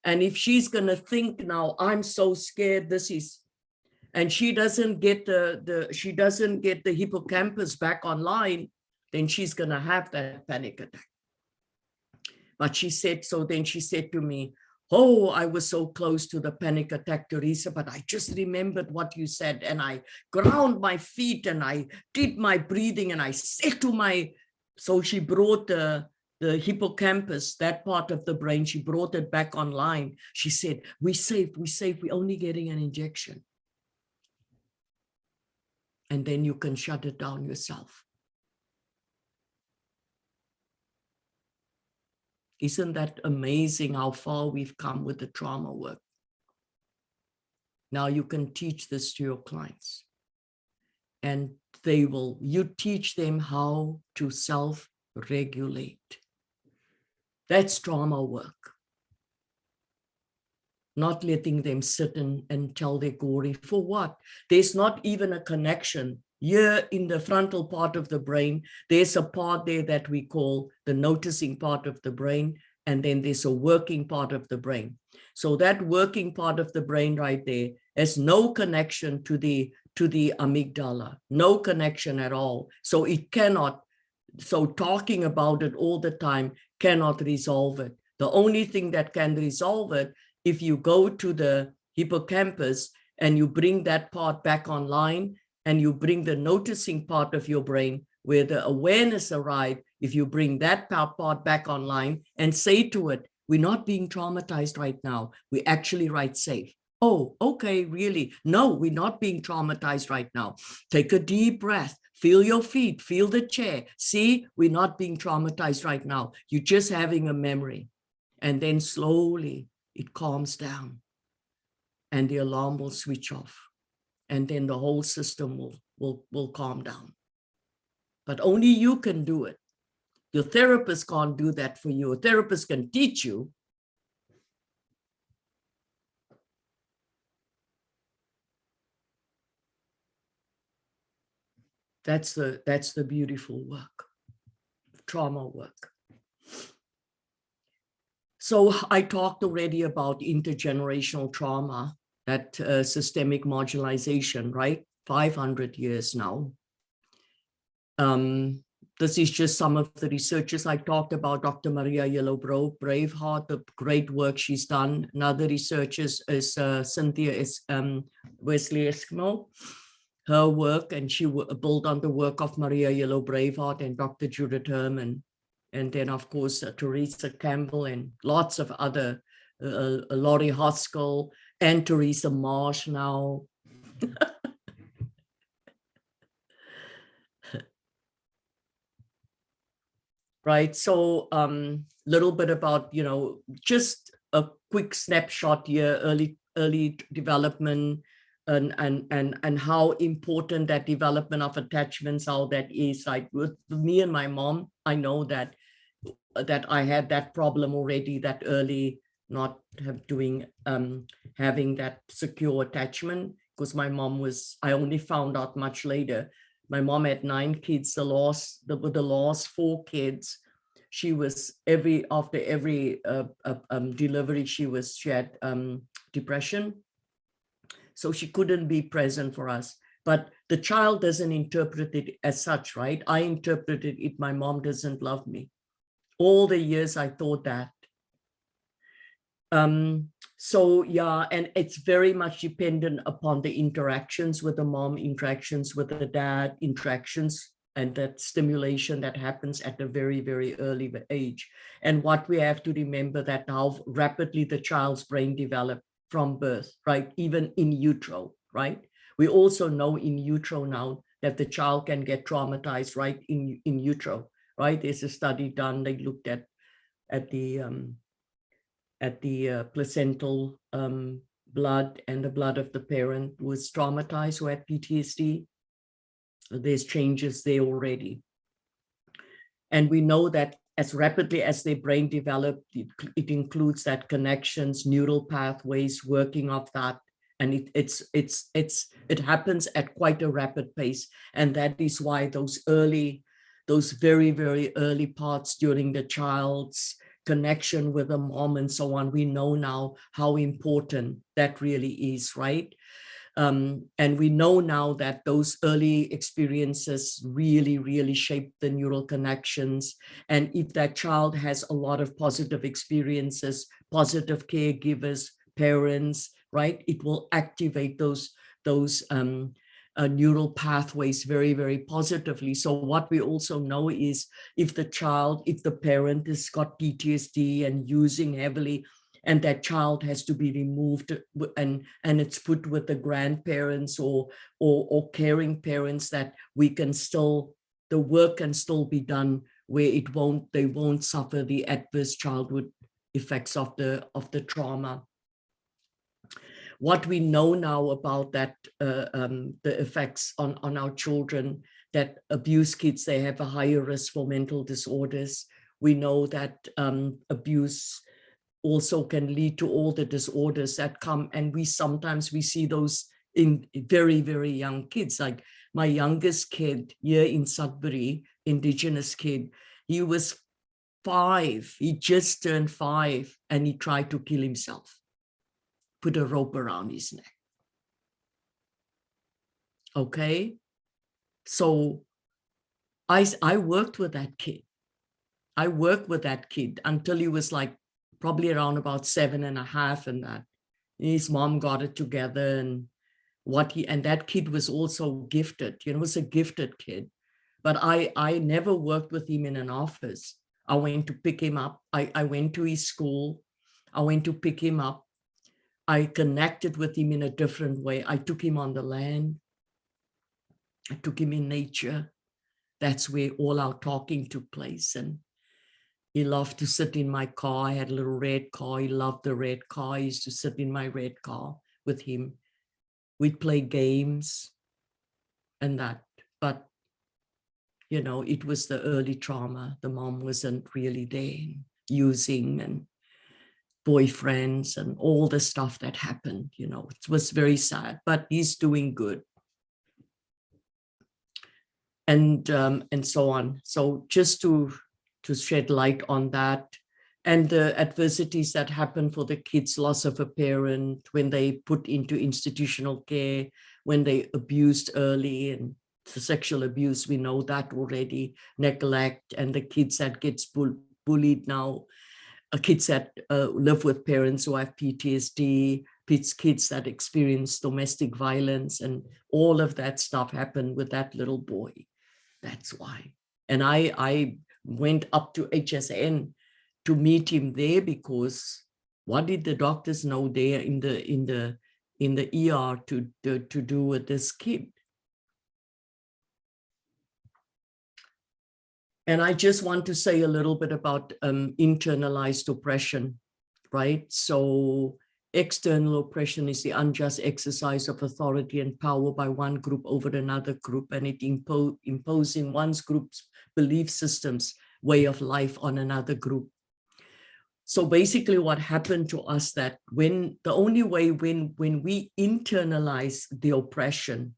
And if she's gonna think now, I'm so scared, this is, and she doesn't get the hippocampus back online, then she's gonna have that panic attack. But she said, so then she said to me, oh, I was so close to the panic attack, Teresa, but I just remembered what you said, and I ground my feet and I did my breathing, and I said to my, so she brought the hippocampus, that part of the brain, she brought it back online. She said, we're safe, we're only getting an injection. And then you can shut it down yourself. Isn't that amazing how far we've come with the trauma work? Now you can teach this to your clients, and you teach them how to self-regulate. That's trauma work. Not letting them sit and tell their glory. For what? There's not even a connection. Here in the frontal part of the brain, there's a part there that we call the noticing part of the brain, and then there's a working part of the brain. So that working part of the brain right there has no connection to the amygdala, no connection at all. So it cannot, so talking about it all the time cannot resolve it. The only thing that can resolve it, if you go to the hippocampus and you bring that part back online, and you bring the noticing part of your brain where the awareness arrives, if you bring that part back online and say to it, we're not being traumatized right now, we actually right safe. Oh, okay, really? No, we're not being traumatized right now. Take a deep breath, feel your feet, feel the chair. See, we're not being traumatized right now. You're just having a memory. And then slowly it calms down and the alarm will switch off. And then the whole system will calm down. But only you can do it. Your therapist can't do that for you. A therapist can teach you. That's the beautiful work, trauma work. So I talked already about intergenerational trauma, that systemic marginalization, right? 500 years now. This is just some of the researchers I talked about. Dr. Maria Yellow-Braveheart, the great work she's done. Another researcher is Cynthia Wesley Eskimo. Her work, and she built on the work of Maria Yellow-Braveheart and Dr. Judith Herman. And then, of course, Teresa Campbell and lots of other, Laurie Hoskell and Teresa Marsh now. right? So little bit about, you know, just a quick snapshot here, early development, and how important that development of attachments, how that is. Like with me and my mom, I know that I had that problem already that early, not having that secure attachment, because my mom was, I only found out much later. My mom had 9 kids. The last 4 kids, she was after every delivery, she had depression. So she couldn't be present for us. But the child doesn't interpret it as such, right? I interpreted it, my mom doesn't love me. All the years I thought that. So yeah, and it's very much dependent upon the interactions with the mom, interactions with the dad, interactions, and that stimulation that happens at a very, very early age. And what we have to remember that how rapidly the child's brain develops from birth, right? Even in utero, right? We also know in utero now that the child can get traumatized right in utero, right? There's a study done, they looked at the placental blood, and the blood of the parent who was traumatized, who had PTSD. There's changes there already. And we know that as rapidly as their brain developed, it includes that connections, neural pathways, working of that. And it happens at quite a rapid pace. And that is why those very, very early parts during the child's connection with the mom and so on, we know now how important that really is, right? And we know now that those early experiences really, really shape the neural connections. And if that child has a lot of positive experiences, positive caregivers, parents, right, it will activate those neural pathways very, very positively. So what we also know is if the parent has got PTSD and using heavily, and that child has to be removed and it's put with the grandparents or caring parents, that the work can still be done where they won't suffer the adverse childhood effects of the trauma. What we know now about that, the effects on our children, that abuse kids, they have a higher risk for mental disorders. We know that abuse also can lead to all the disorders that come, and we see those in very, very young kids. Like my youngest kid here in Sudbury, Indigenous kid, he was 5, he just turned 5, and he tried to kill himself, put a rope around his neck. Okay, so I worked with that kid. I worked with that kid until he was like probably around about 7.5, and that his mom got it together, and that kid was also gifted, was a gifted kid. But I never worked with him in an office. I went to pick him up. I went to his school. I went to pick him up. I connected with him in a different way. I took him on the land. I took him in nature. That's where all our talking took place. And he loved to sit in my car. I had a little red car. He loved the red car. He used to sit in my red car with him. We'd play games and that. But, it was the early trauma. The mom wasn't really there, using and boyfriends and all the stuff that happened. It was very sad, but he's doing good. And so on. So just to shed light on that, and the adversities that happen for the kids, loss of a parent, when they put into institutional care, when they abused early, and the sexual abuse, we know that already, neglect, and the kids that gets bullied now, kids that live with parents who have PTSD, kids that experience domestic violence, and all of that stuff happened with that little boy. That's why. And I went up to HSN to meet him there, because what did the doctors know there in the ER to do with this kid? And I just want to say a little bit about internalized oppression, right? So external oppression is the unjust exercise of authority and power by one group over another group, and it imposing one's group's belief systems, way of life on another group. So basically what happened to us, that when the only way when we internalize the oppression,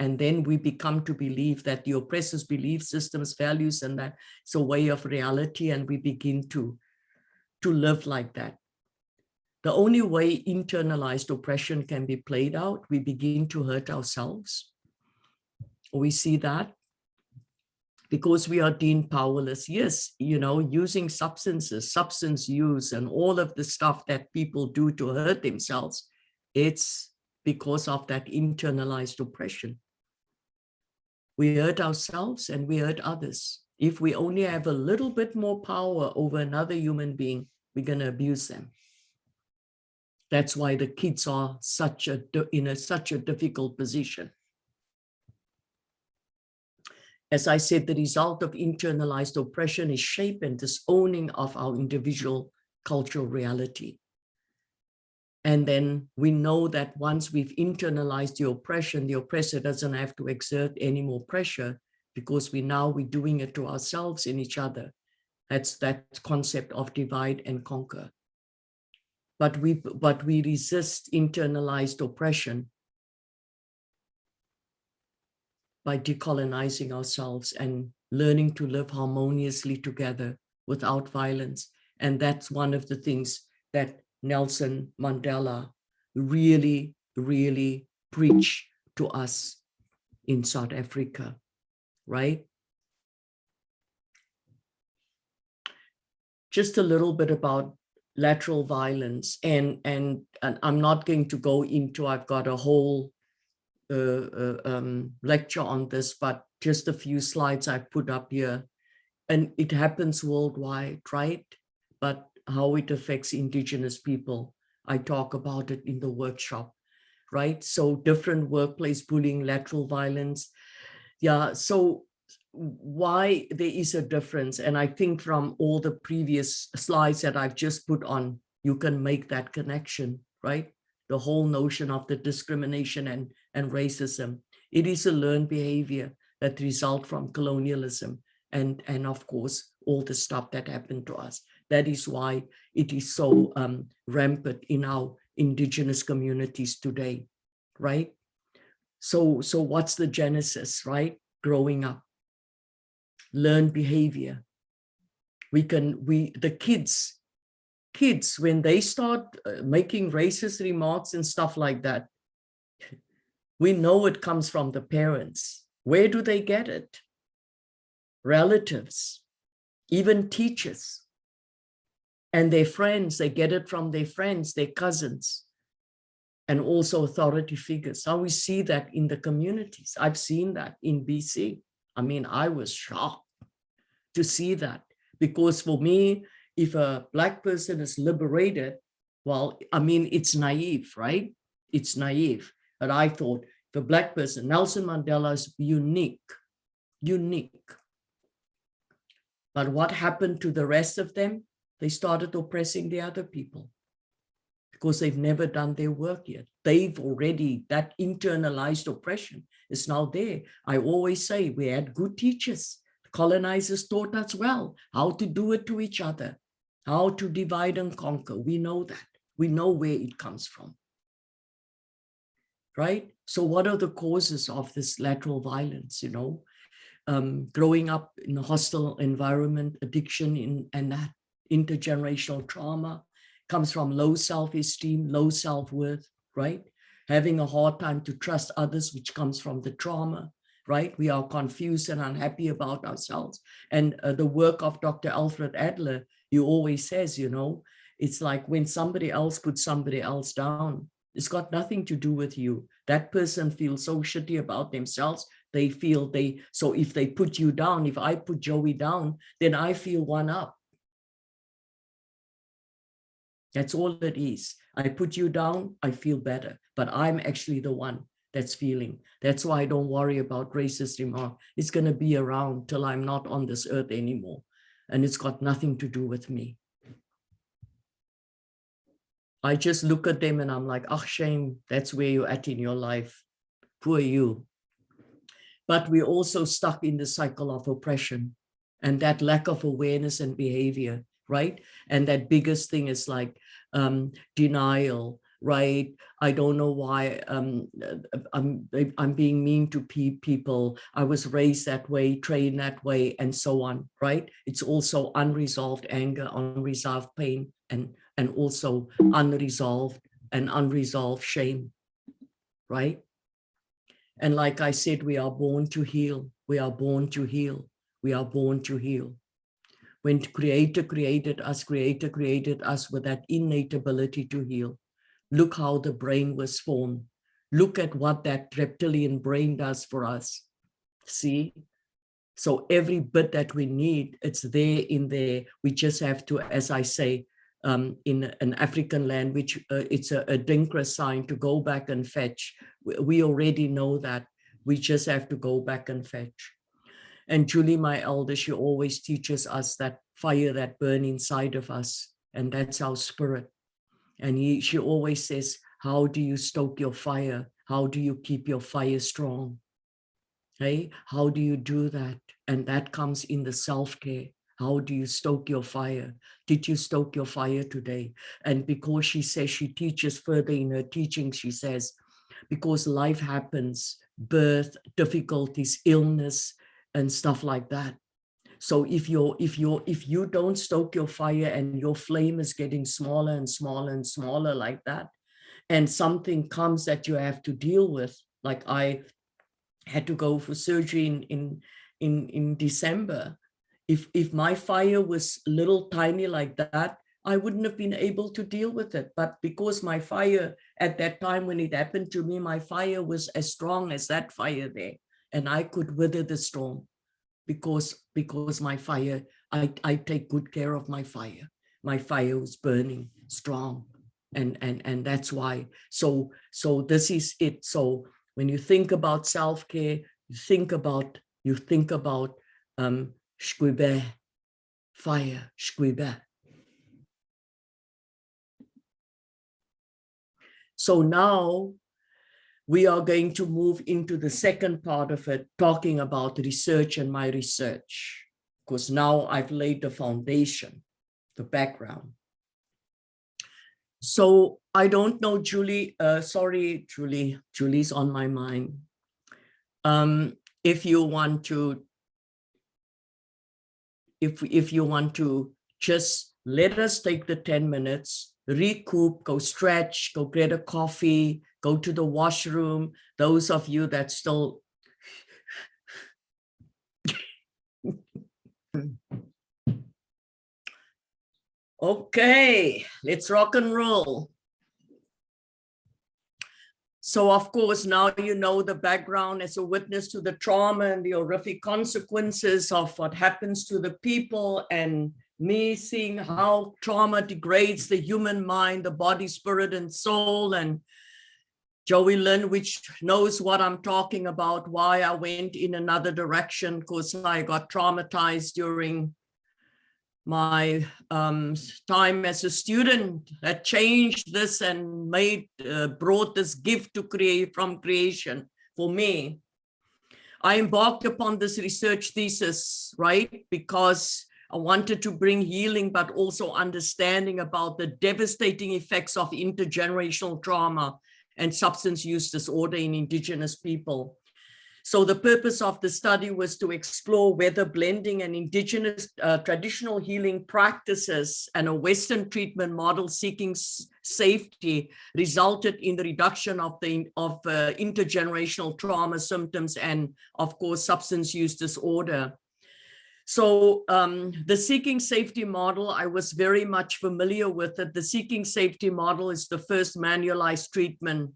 and then we become to believe that the oppressor's belief systems, values, and that it's a way of reality, and we begin to live like that. The only way internalized oppression can be played out, we begin to hurt ourselves. We see that because we are deemed powerless. Yes, you know, using substances, substance use, and all of the stuff that people do to hurt themselves, it's because of that internalized oppression. We hurt ourselves and we hurt others. If we only have a little bit more power over another human being, we're going to abuse them. That's why the kids are in such a difficult position. As I said, the result of internalized oppression is shape and disowning of our individual cultural reality. And then we know that once we've internalized the oppression, the oppressor doesn't have to exert any more pressure, because we're doing it to ourselves and each other. That's that concept of divide and conquer. But we resist internalized oppression by decolonizing ourselves and learning to live harmoniously together without violence. And that's one of the things that Nelson Mandela really, really preached to us in South Africa, right? Just a little bit about lateral violence, and I'm not going to go into, I've got a whole lecture on this, but just a few slides I've put up here. And it happens worldwide, right? But how it affects Indigenous people, I talk about it in the workshop, right? So different workplace bullying, lateral violence. Yeah, so why there is a difference, and I think from all the previous slides that I've just put on, you can make that connection, right? The whole notion of the discrimination and racism. It is a learned behavior that result from colonialism and of course, all the stuff that happened to us. That is why it is so rampant in our Indigenous communities today, right? So what's the genesis, right? Growing up, learned behavior. The kids, when they start making racist remarks and stuff like that, we know it comes from the parents. Where do they get it? Relatives, even teachers, and their friends. They get it from their friends, their cousins, and also authority figures. How we see that in the communities. I've seen that in BC. I mean, I was shocked to see that, because for me, if a Black person is liberated, well, I mean, it's naive, right? It's naive. But I thought, the Black person, Nelson Mandela, is unique. But what happened to the rest of them? They started oppressing the other people because they've never done their work yet. They've already, that internalized oppression is now there. I always say we had good teachers. Colonizers taught us well how to do it to each other, how to divide and conquer. We know that. We know where it comes from. Right? So what are the causes of this lateral violence, you know? Growing up in a hostile environment, addiction, and that intergenerational trauma comes from low self-esteem, low self-worth, right? Having a hard time to trust others, which comes from the trauma, right? We are confused and unhappy about ourselves. And the work of Dr. Alfred Adler, he always says, you know, it's like when somebody else puts somebody else down, it's got nothing to do with you. That person feels so shitty about themselves. They feel so if they put you down, if I put Joey down, then I feel one up. That's all it is. I put you down, I feel better, but I'm actually the one that's feeling. That's why I don't worry about racist remark. It's going to be around till I'm not on this earth anymore. And it's got nothing to do with me. I just look at them and I'm like, oh, shame, that's where you're at in your life. Poor you. But we're also stuck in the cycle of oppression and that lack of awareness and behavior, right? And that biggest thing is like denial, right? I don't know why I'm being mean to people. I was raised that way, trained that way, and so on, right? It's also unresolved anger, unresolved pain, and also unresolved shame, right? And like I said, we are born to heal. We are born to heal. We are born to heal. When Creator created us with that innate ability to heal. Look how the brain was formed. Look at what that reptilian brain does for us. See? So every bit that we need, it's there in there. We just have to, as I say, in an African language, it's a Dinkra sign to go back and fetch. We already know that. We just have to go back and fetch. And Julie, my elder, she always teaches us that fire that burns inside of us, and that's our spirit. And she always says, how do you stoke your fire? How do you keep your fire strong? Hey, how do you do that? And that comes in the self-care. How do you stoke your fire? Did you stoke your fire today? And because she says, she teaches further in her teaching, she says, because life happens, birth, difficulties, illness, and stuff like that. So if you don't stoke your fire and your flame is getting smaller and smaller and smaller like that, and something comes that you have to deal with, like I had to go for surgery in December. If my fire was little tiny like that, I wouldn't have been able to deal with it. But because my fire at that time when it happened to me, my fire was as strong as that fire there, and I could weather the storm because my fire, I take good care of my fire. My fire was burning strong, and that's why. So this is it. So when you think about self-care, you think about shkwibe, fire, shkwibe. So now we are going to move into the second part of it, talking about research and my research, because now I've laid the foundation, the background. So I don't know, Julie, sorry, Julie's on my mind. If you want to, if you want to just let us take the 10 minutes, recoup, go stretch, go get a coffee, go to the washroom. Those of you that still okay, let's rock and roll. So of course, now you know the background as a witness to the trauma and the horrific consequences of what happens to the people, and me seeing how trauma degrades the human mind, the body, spirit, and soul. And Joey-Lynn, which knows what I'm talking about, why I went in another direction, because I got traumatized during my time as a student, that changed this and brought this gift to create from creation for me. I embarked upon this research thesis, right? Because I wanted to bring healing, but also understanding about the devastating effects of intergenerational trauma and substance use disorder in Indigenous people. So the purpose of the study was to explore whether blending an Indigenous traditional healing practices and a Western treatment model seeking safety resulted in the reduction of intergenerational trauma symptoms and, of course, substance use disorder. So the seeking safety model, I was very much familiar with it. The seeking safety model is the first manualized treatment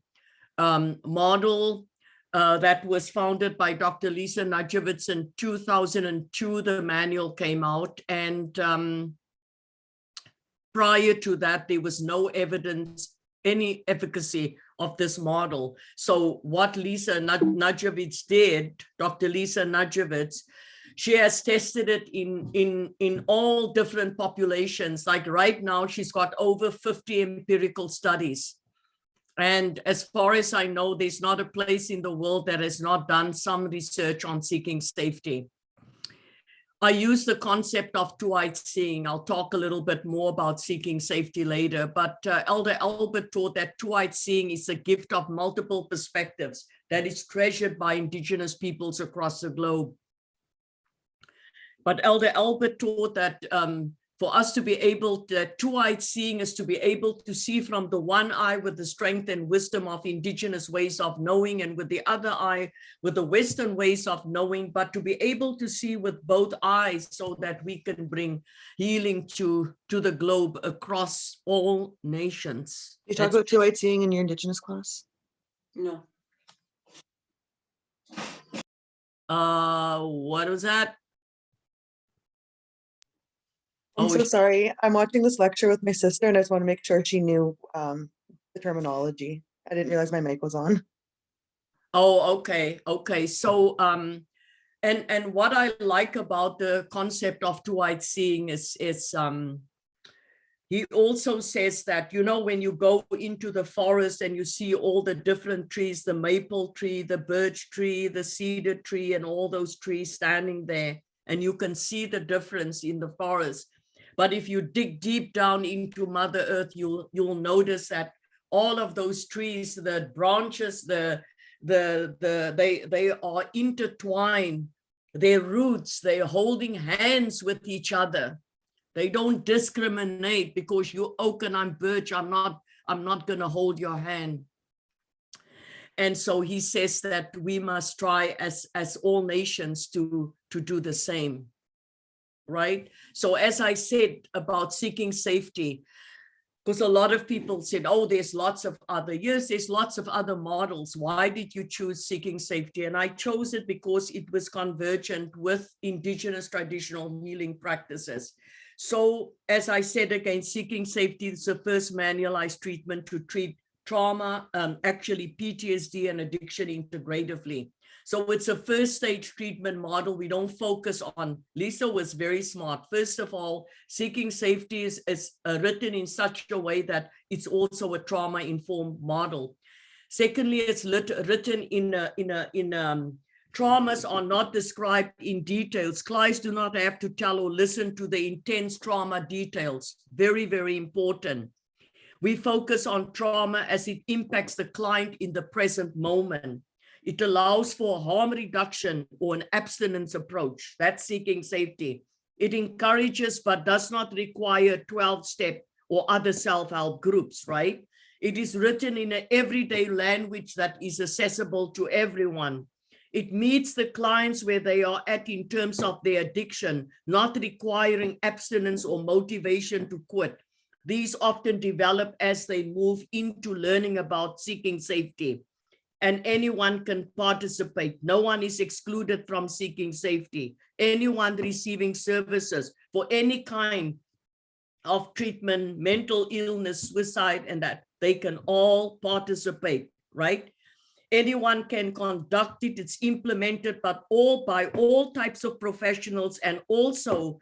model that was founded by Dr. Lisa Najewicz in 2002. The manual came out, and prior to that, there was no evidence, any efficacy of this model. So what Lisa Nadjevich did, Dr. Lisa Nadjevich, she has tested it in all different populations. Like right now, she's got over 50 empirical studies. And as far as I know, there's not a place in the world that has not done some research on seeking safety. I use the concept of two-eyed seeing. I'll talk a little bit more about seeking safety later, but Elder Albert taught that two-eyed seeing is a gift of multiple perspectives that is treasured by Indigenous peoples across the globe. But Elder Albert taught that for us to be able to, two-eyed seeing is to be able to see from the one eye with the strength and wisdom of Indigenous ways of knowing, and with the other eye with the Western ways of knowing, but to be able to see with both eyes so that we can bring healing to the globe across all nations. You talk about two-eyed seeing in your Indigenous class? No. What was that? I'm so sorry. I'm watching this lecture with my sister and I just want to make sure she knew the terminology. I didn't realize my mic was on. Oh, okay. Okay. So, and what I like about the concept of two-eyed seeing is he also says that, you know, when you go into the forest and you see all the different trees, the maple tree, the birch tree, the cedar tree, and all those trees standing there, and you can see the difference in the forest. But if you dig deep down into Mother Earth, you'll notice that all of those trees, the branches, they are intertwined. Their roots, they're holding hands with each other. They don't discriminate because you're oak and I'm birch. I'm not going to hold your hand. And so he says that we must try as all nations to do the same. Right? So as I said about seeking safety, because a lot of people said, oh, there's lots of other, yes, there's lots of other models. Why did you choose seeking safety? And I chose it because it was convergent with Indigenous traditional healing practices. So as I said again, seeking safety is the first manualized treatment to treat trauma, actually PTSD and addiction integratively. So it's a first stage treatment model. We don't focus on, Lisa was very smart. First of all, seeking safety is written in such a way that it's also a trauma informed model. Secondly, it's written traumas are not described in details. Clients do not have to tell or listen to the intense trauma details. Very, very important. We focus on trauma as it impacts the client in the present moment. It allows for harm reduction or an abstinence approach. That's seeking safety. It encourages but does not require 12-step or other self-help groups, right? It is written in an everyday language that is accessible to everyone. It meets the clients where they are at in terms of their addiction, not requiring abstinence or motivation to quit. These often develop as they move into learning about seeking safety. And anyone can participate. No one is excluded from seeking safety. Anyone receiving services for any kind of treatment, mental illness, suicide, and that, they can all participate, right? Anyone can conduct it. It's implemented, but by all types of professionals and also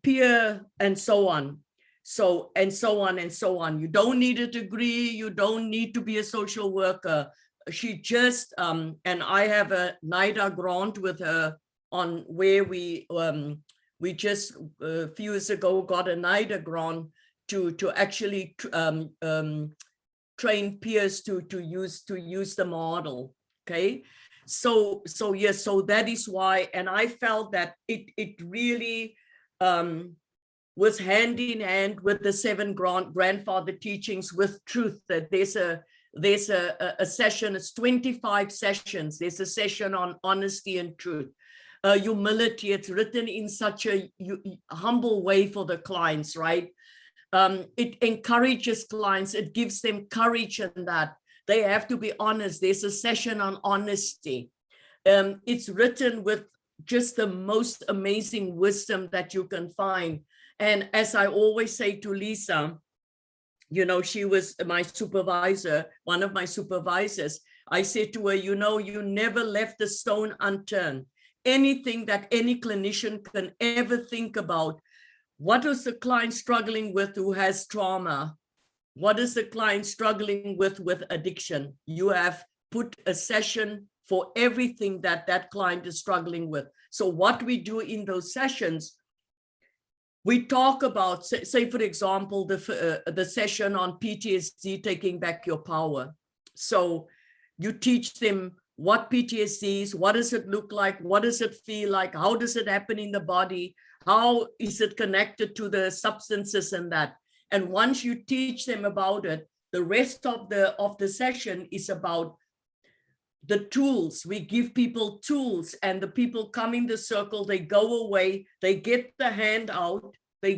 peer and so on. So, and so on and so on. You don't need a degree. You don't need to be a social worker. She just, and I have a NIDA grant with her on where we just a few years ago got a NIDA grant to actually train peers to use the model. Okay, so yes, so that is why, and I felt that it really was hand in hand with the 7 grandfather teachings with truth, that there's a session, it's 25 sessions. There's a session on honesty and truth, humility. It's written in such a humble way for the clients, right? It encourages clients. It gives them courage in that they have to be honest. There's a session on honesty. It's written with just the most amazing wisdom that you can find. And as I always say to Lisa, you know, she was my supervisor, one of my supervisors. I said to her, you know, you never left a stone unturned. Anything that any clinician can ever think about. What is the client struggling with who has trauma? What is the client struggling with addiction? You have put a session for everything that that client is struggling with. So what we do in those sessions, we talk about, say for example, the session on PTSD, taking back your power. So you teach them what PTSD is, what does it look like, what does it feel like, how does it happen in the body, how is it connected to the substances and that. And once you teach them about it, the rest of the session is about the tools. We give people tools, and the people come in the circle, they go away, they get the handout, they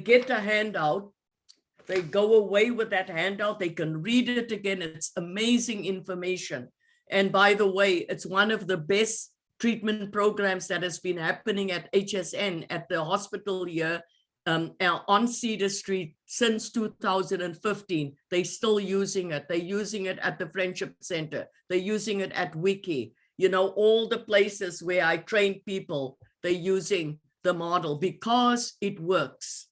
go away with that handout, they can read it again. It's amazing information. And by the way, it's one of the best treatment programs that has been happening at HSN, at the hospital here on Cedar Street since 2015. They're still using it. They're using it at the Friendship Center. They're using it at Wiki. You know, all the places where I train people, they're using the model because it works.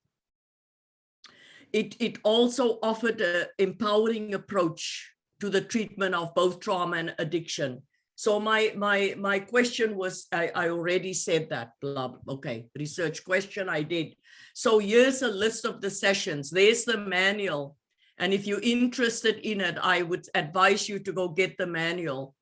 It also offered an empowering approach to the treatment of both trauma and addiction. So my question was, I already said that, blah, okay, research question I did. So here's a list of the sessions. There's the manual. And if you're interested in it, I would advise you to go get the manual.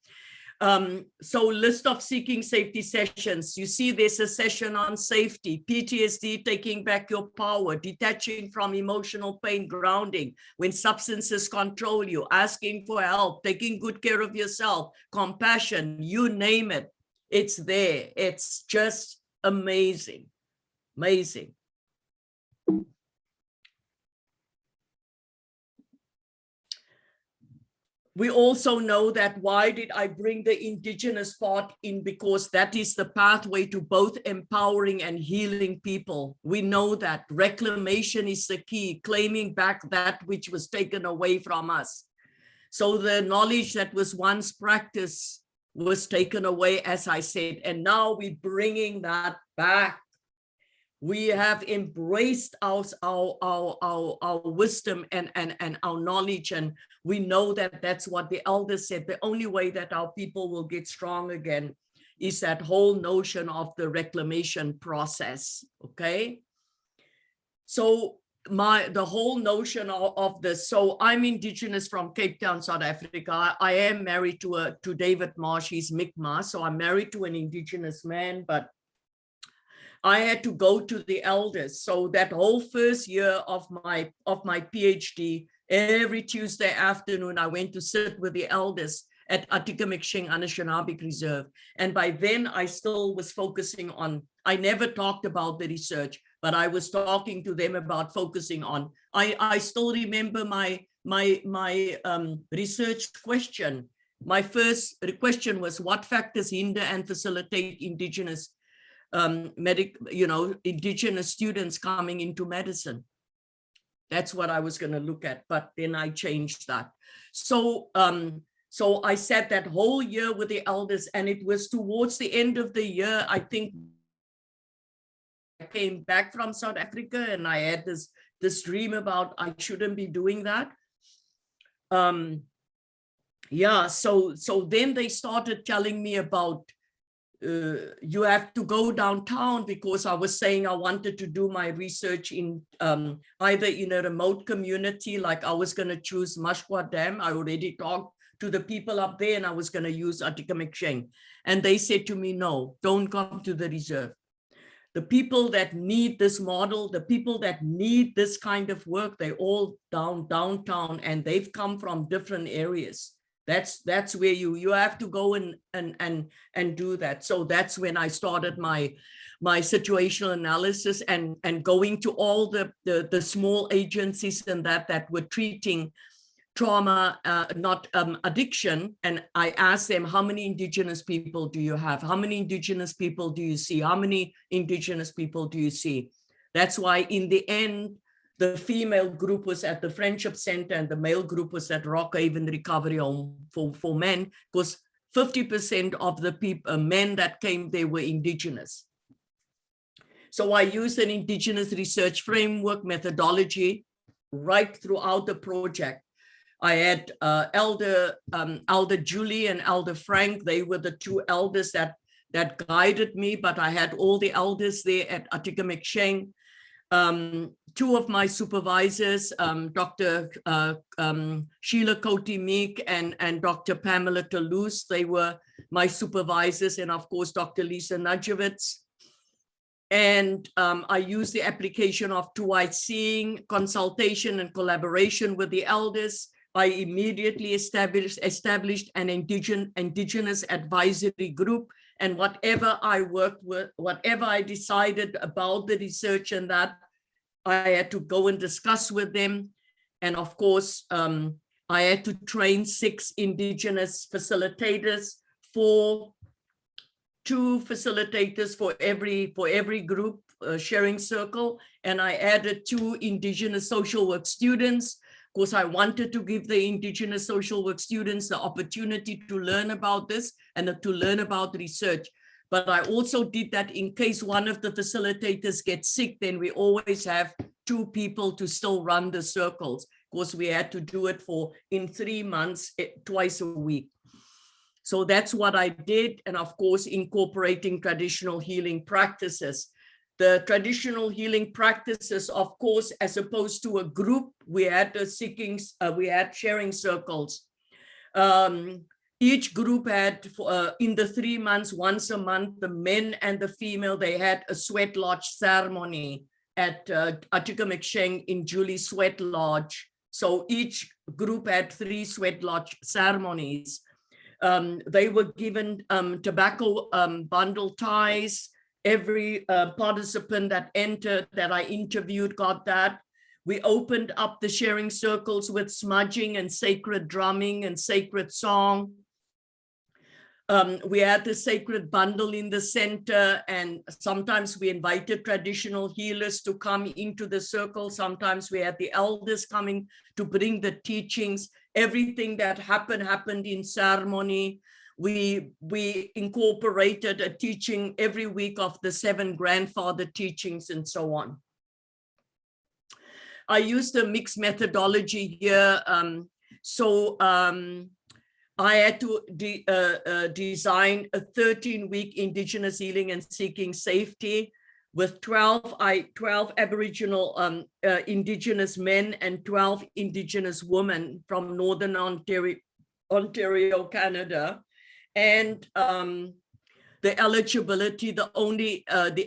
So list of seeking safety sessions. You see there's a session on safety, PTSD, taking back your power, detaching from emotional pain, grounding, when substances control you, asking for help, taking good care of yourself, compassion, you name it. It's there. It's just amazing, amazing. We also know that why did I bring the Indigenous part in? Because that is the pathway to both empowering and healing people. We know that reclamation is the key, claiming back that which was taken away from us. So the knowledge that was once practiced was taken away, as I said, and now we're bringing that back. We have embraced our wisdom and our knowledge, and we know that that's what the elders said. The only way that our people will get strong again is that whole notion of the reclamation process, okay? So the whole notion of this, so I'm Indigenous from Cape Town, South Africa. I am married to David Marsh, he's Mi'kmaq, so I'm married to an Indigenous man, but I had to go to the elders. So that whole first year of my PhD, every Tuesday afternoon, I went to sit with the elders at Atikameksheng Anishinaabe Reserve. And by then I still was focusing on, I never talked about the research, but I was talking to them about focusing on, I still remember my research question. My first question was, what factors hinder and facilitate Indigenous Indigenous students coming into medicine? That's what I was going to look at, but then I changed that. So so I sat that whole year with the elders, and it was towards the end of the year, I think I came back from South Africa, and I had this dream about I shouldn't be doing that. Yeah, so then they started telling me about you have to go downtown, because I was saying I wanted to do my research in either in a remote community, like I was going to choose Mashwa Dam. I already talked to the people up there, and I was going to use Atikameksheng. And they said to me, no, don't come to the reserve. The people that need this model, the people that need this kind of work, they all downtown, and they've come from different areas. That's where you have to go and do that. So that's when I started my situational analysis and going to all the small agencies and that were treating trauma, not addiction. And I asked them, how many Indigenous people do you have? How many Indigenous people do you see? How many Indigenous people do you see? That's why in the end, the female group was at the Friendship Center and the male group was at Rockhaven Recovery Home for men, because 50% of the people, men that came there were Indigenous. So I used an Indigenous research framework methodology right throughout the project. I had Elder Julie and Elder Frank. They were the two elders that guided me, but I had all the elders there at Atikameksheng. Two of my supervisors, Dr. Sheila Koti-Meek and Dr. Pamela Toulouse, they were my supervisors, and of course, Dr. Lisa Nudjewicz. And I used the application of two-eyed seeing, consultation and collaboration with the elders. I immediately established an Indigenous advisory group, and whatever I worked with, whatever I decided about the research and that, I had to go and discuss with them. And of course, I had to train 6 Indigenous facilitators, 2 facilitators for every group sharing circle. And I added 2 Indigenous social work students, because I wanted to give the Indigenous social work students the opportunity to learn about this and to learn about research. But I also did that in case one of the facilitators gets sick, then we always have 2 people to still run the circles, because we had to do it in 3 months, twice a week. So that's what I did. And of course, incorporating traditional healing practices. The traditional healing practices, of course, as opposed to a group, we had we had sharing circles. Each group had, in the 3 months, once a month, the men and the female, they had a sweat lodge ceremony at Atikameksheng in Julie's sweat lodge. So each group had 3 sweat lodge ceremonies. They were given tobacco bundle ties. Every participant that entered, that I interviewed, got that. We opened up the sharing circles with smudging and sacred drumming and sacred song. We had the sacred bundle in the center, and sometimes we invited traditional healers to come into the circle. Sometimes we had the elders coming to bring the teachings. Everything that happened in ceremony. We incorporated a teaching every week of the 7 grandfather teachings and so on. I used a mixed methodology here. I had to design a 13-week Indigenous healing and seeking safety with 12 Aboriginal Indigenous men and 12 Indigenous women from Northern Ontario, Canada. And the eligibility, the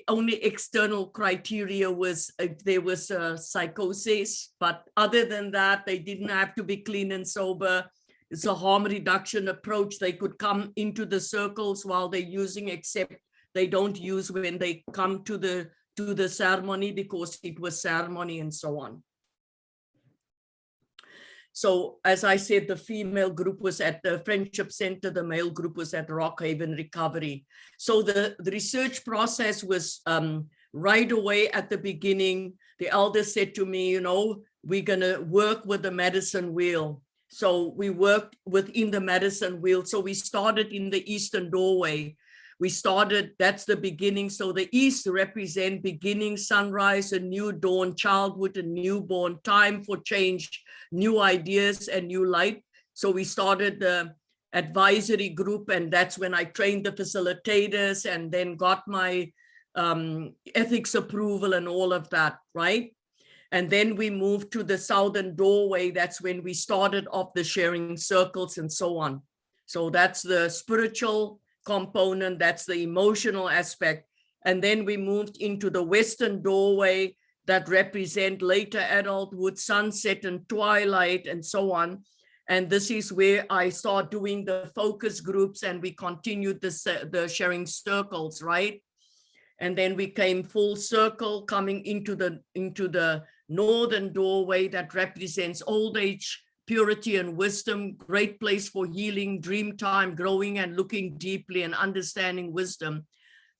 only external criteria was there was psychosis, but other than that, they didn't have to be clean and sober. It's a harm reduction approach. They could come into the circles while they're using, except they don't use when they come to the ceremony, because it was ceremony and so on. So as I said, the female group was at the Friendship Center, the male group was at Rockhaven Recovery. So the research process was right away at the beginning. The elder said to me, you know, we're gonna work with the medicine wheel. So we worked within the medicine wheel. So we started in the eastern doorway. We started, that's the beginning. So the east represent beginning, sunrise, a new dawn, childhood, a newborn, time for change, new ideas and new light. So we started the advisory group, and that's when I trained the facilitators and then got my ethics approval and all of that, right? And then we moved to the southern doorway. That's when we started off the sharing circles and so on. So that's the spiritual component, that's the emotional aspect. And then we moved into the western doorway that represent later adulthood, sunset and twilight and so on. And this is where I start doing the focus groups, and we continued the sharing circles, right? And then we came full circle, coming into the northern doorway that represents old age, purity and wisdom, great place for healing, dream time, growing and looking deeply and understanding wisdom.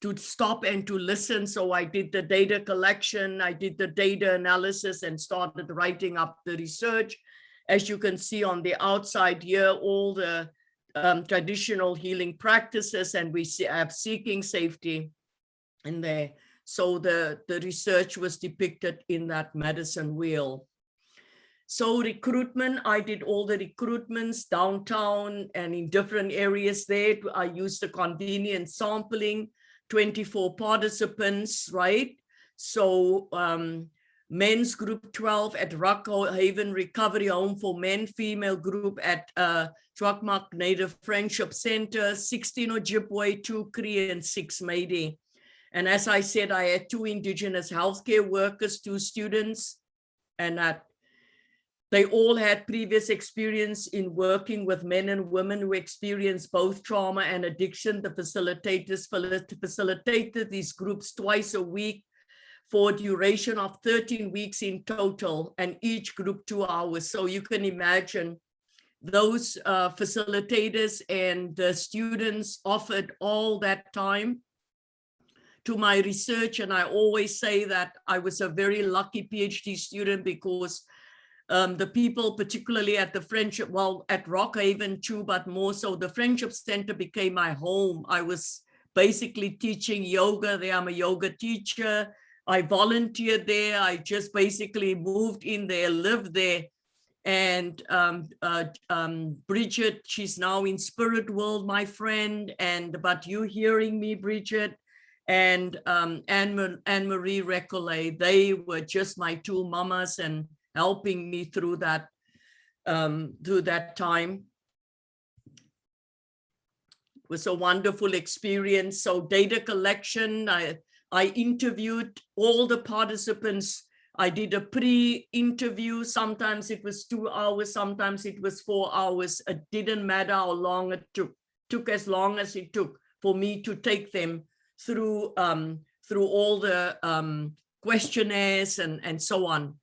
to stop and to listen. So I did the data collection, I did the data analysis and started writing up the research. As you can see on the outside here, all the traditional healing practices, and we have seeking safety in there. So the research was depicted in that medicine wheel. So recruitment, I did all the recruitments downtown and in different areas there. I used the convenient sampling, 24 participants, right? So men's group 12 at Rockhaven Recovery Home for Men, female group at Chwakmak Native Friendship Center, 16 Ojibwe, 2 Cree, and 6 Métis. And as I said, I had 2 Indigenous healthcare workers, 2 students, and they all had previous experience in working with men and women who experienced both trauma and addiction. The facilitators facilitated these groups twice a week for a duration of 13 weeks in total, and each group 2 hours. So you can imagine those facilitators and the students offered all that time to my research. And I always say that I was a very lucky PhD student, because the people, particularly at the Friendship, well, at Rockhaven too, but more so the Friendship Center became my home. I was basically teaching yoga there. I'm a yoga teacher. I volunteered there. I just basically moved in there, lived there. And Bridget, she's now in Spirit World, my friend. But you hearing me, Bridget, and Anne-Marie Recollet, they were just my 2 mamas and helping me through that time. It was a wonderful experience. So data collection, I interviewed all the participants. I did a pre-interview. Sometimes it was 2 hours, sometimes it was 4 hours. It didn't matter how long it took as long as it took for me to take them through all the questionnaires and so on.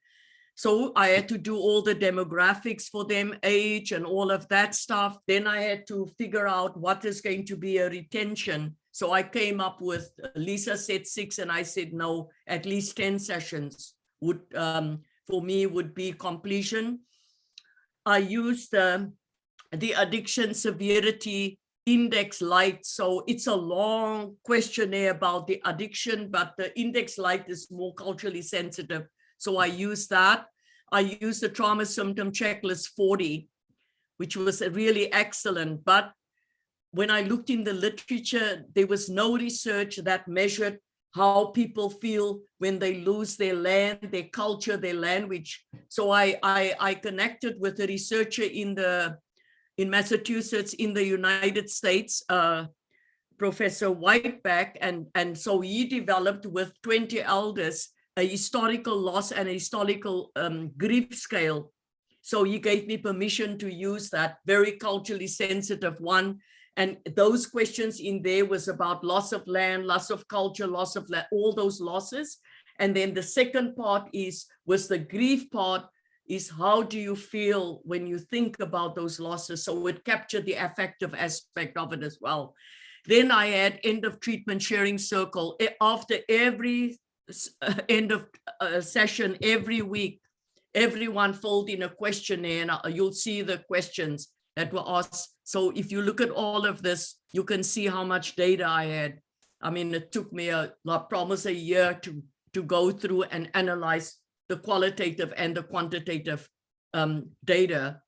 So I had to do all the demographics for them, age and all of that stuff. Then I had to figure out what is going to be a retention. So I came up with, Lisa said 6 and I said, no, at least 10 sessions would, for me, would be completion. I used the addiction severity index light. So it's a long questionnaire about the addiction, but the index light is more culturally sensitive. So I used that. I used the trauma symptom checklist 40, which was really excellent. But when I looked in the literature, there was no research that measured how people feel when they lose their land, their culture, their language. So I connected with a researcher in Massachusetts in the United States, Professor Whiteback, and so he developed with 20 elders a historical loss and a historical grief scale. So he gave me permission to use that very culturally sensitive one. And those questions in there was about loss of land, loss of culture, loss of land, all those losses. And then the second part was the grief part, is how do you feel when you think about those losses? So it captured the affective aspect of it as well. Then I had end of treatment sharing circle. After every end of session, every week, everyone filled in a questionnaire, and you'll see the questions that were asked. So if you look at all of this, you can see how much data I had. I mean, it took me almost a year to go through and analyze the qualitative and the quantitative data.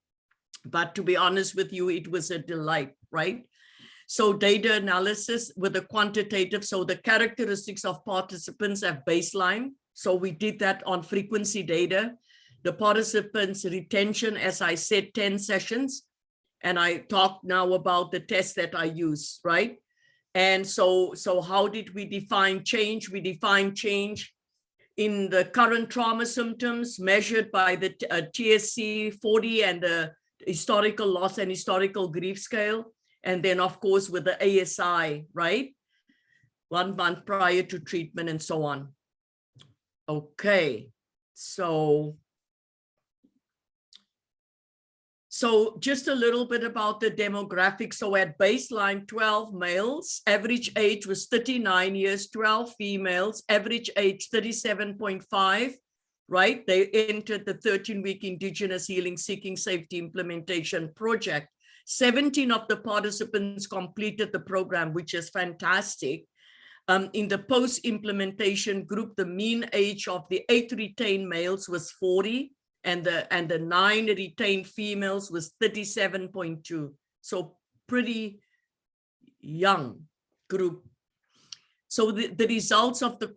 But to be honest with you, it was a delight, right? So data analysis with the quantitative. So the characteristics of participants at baseline. So we did that on frequency data. The participants retention, as I said, 10 sessions. And I talked now about the test that I use, right? And so how did we define change? We define change in the current trauma symptoms measured by the TSC 40 and the historical loss and historical grief scale. And then, of course, with the ASI, right? 1 month prior to treatment and so on. Okay, so So just a little bit about the demographics. So at baseline, 12 males, average age was 39 years, 12 females, average age 37.5, right? They entered the 13-week Indigenous Healing Seeking Safety Implementation Project. 17 of the participants completed the program, which is fantastic. In the post-implementation group, the mean age of the 8 retained males was 40, and the 9 retained females was 37.2. So pretty young group. So the results of the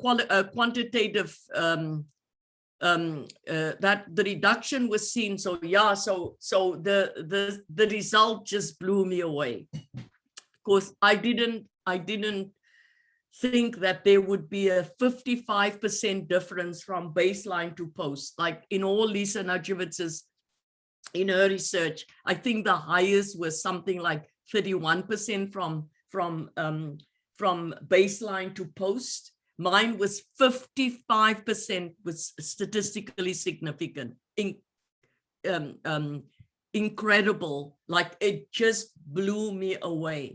quantitative, that the reduction was seen. So yeah, so the result just blew me away. Of course, I didn't think that there would be a 55% difference from baseline to post. Like in all Lisa Najevitz's, in her research, I think the highest was something like 31% from baseline to post. Mine was 55%, was statistically significant. Incredible, like it just blew me away.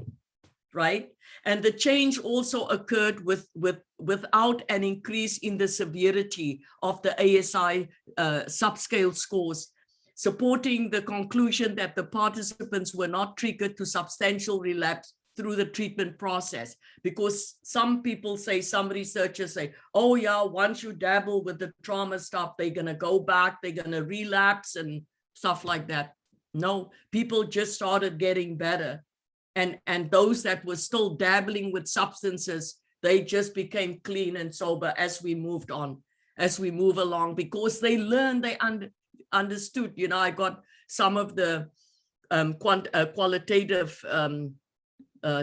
Right? And the change also occurred without an increase in the severity of the ASI subscale scores, supporting the conclusion that the participants were not triggered to substantial relapse through the treatment process. Because some people say, some researchers say, oh yeah, once you dabble with the trauma stuff, they're gonna go back, they're gonna relapse and stuff like that. No, people just started getting better. And those that were still dabbling with substances, they just became clean and sober as we moved on, as we move along, because they learned, they understood. You know, I got some of the qualitative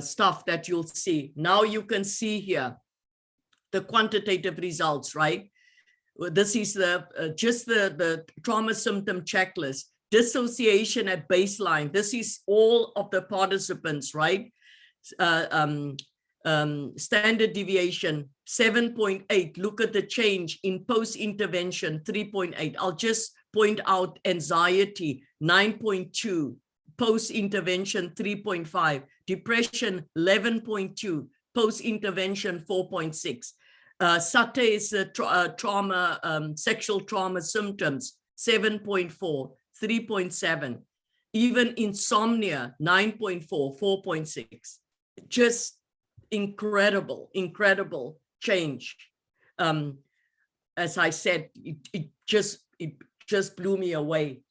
stuff that you'll see. Now you can see here the quantitative results, right? This is the just the trauma symptom checklist. Dissociation at baseline. This is all of the participants, right? Standard deviation, 7.8. Look at the change in post-intervention, 3.8. I'll just point out anxiety, 9.2. Post-intervention, 3.5. Depression, 11.2. Post-intervention, 4.6. SATE is the trauma, sexual trauma symptoms, 7.4. 3.7, even insomnia, 9.4, 4.6, just incredible change. As I said, it just blew me away.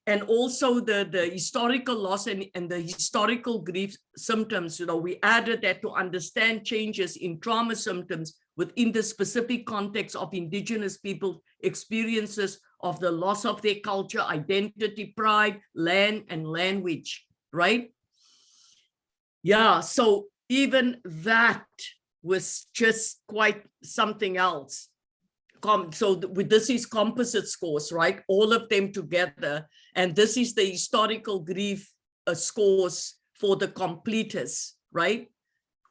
And also the historical loss and the historical grief symptoms, you know, we added that to understand changes in trauma symptoms within the specific context of Indigenous people experiences of the loss of their culture, identity, pride, land, and language, right? Yeah, so even that was just quite something else. So this is composite scores, right? All of them together. And this is the historical grief scores for the completers, right?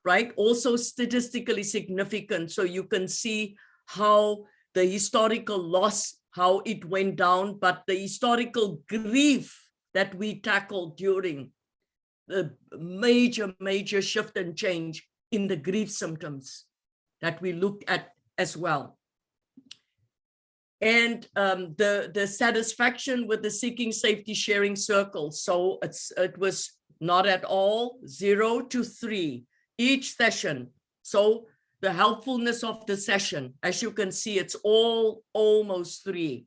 Right? Also statistically significant. So you can see how the historical loss, how it went down, but the historical grief that we tackled during the major shift and change in the grief symptoms that we looked at as well. And the satisfaction with the seeking safety sharing circle. So it was not at all, 0 to 3 each session. So the helpfulness of the session, as you can see, it's all almost 3.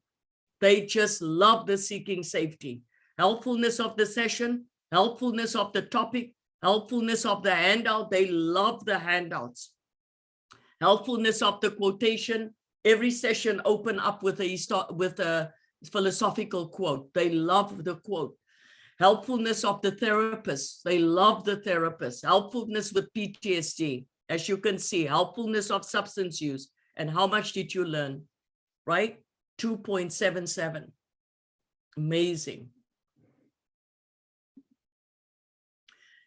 They just love the seeking safety. Helpfulness of the session, helpfulness of the topic, helpfulness of the handout. They love the handouts. Helpfulness of the quotation. Every session open up with a philosophical quote. They love the quote. Helpfulness of the therapist. They love the therapist. Helpfulness with PTSD. As you can see, helpfulness of substance use. And how much did you learn? Right? 2.77. Amazing.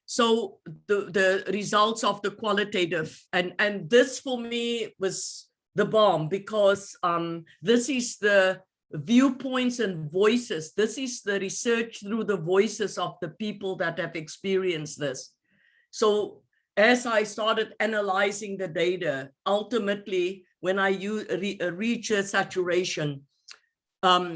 So the results of the qualitative, and this for me was the bomb, because this is the viewpoints and voices. This is the research through the voices of the people that have experienced this. So as I started analyzing the data, ultimately, when I reach a saturation, there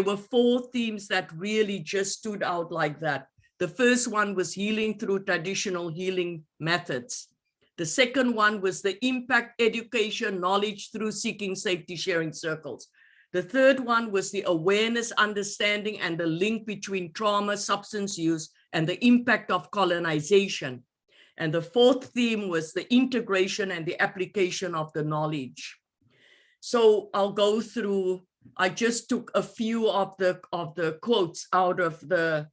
were 4 themes that really just stood out like that. The first one was healing through traditional healing methods. The second one was the impact, education, knowledge through seeking safety sharing circles. The third one was the awareness, understanding, and the link between trauma, substance use, and the impact of colonization. And the fourth theme was the integration and the application of the knowledge. So I'll go through, I just took a few of the quotes out of the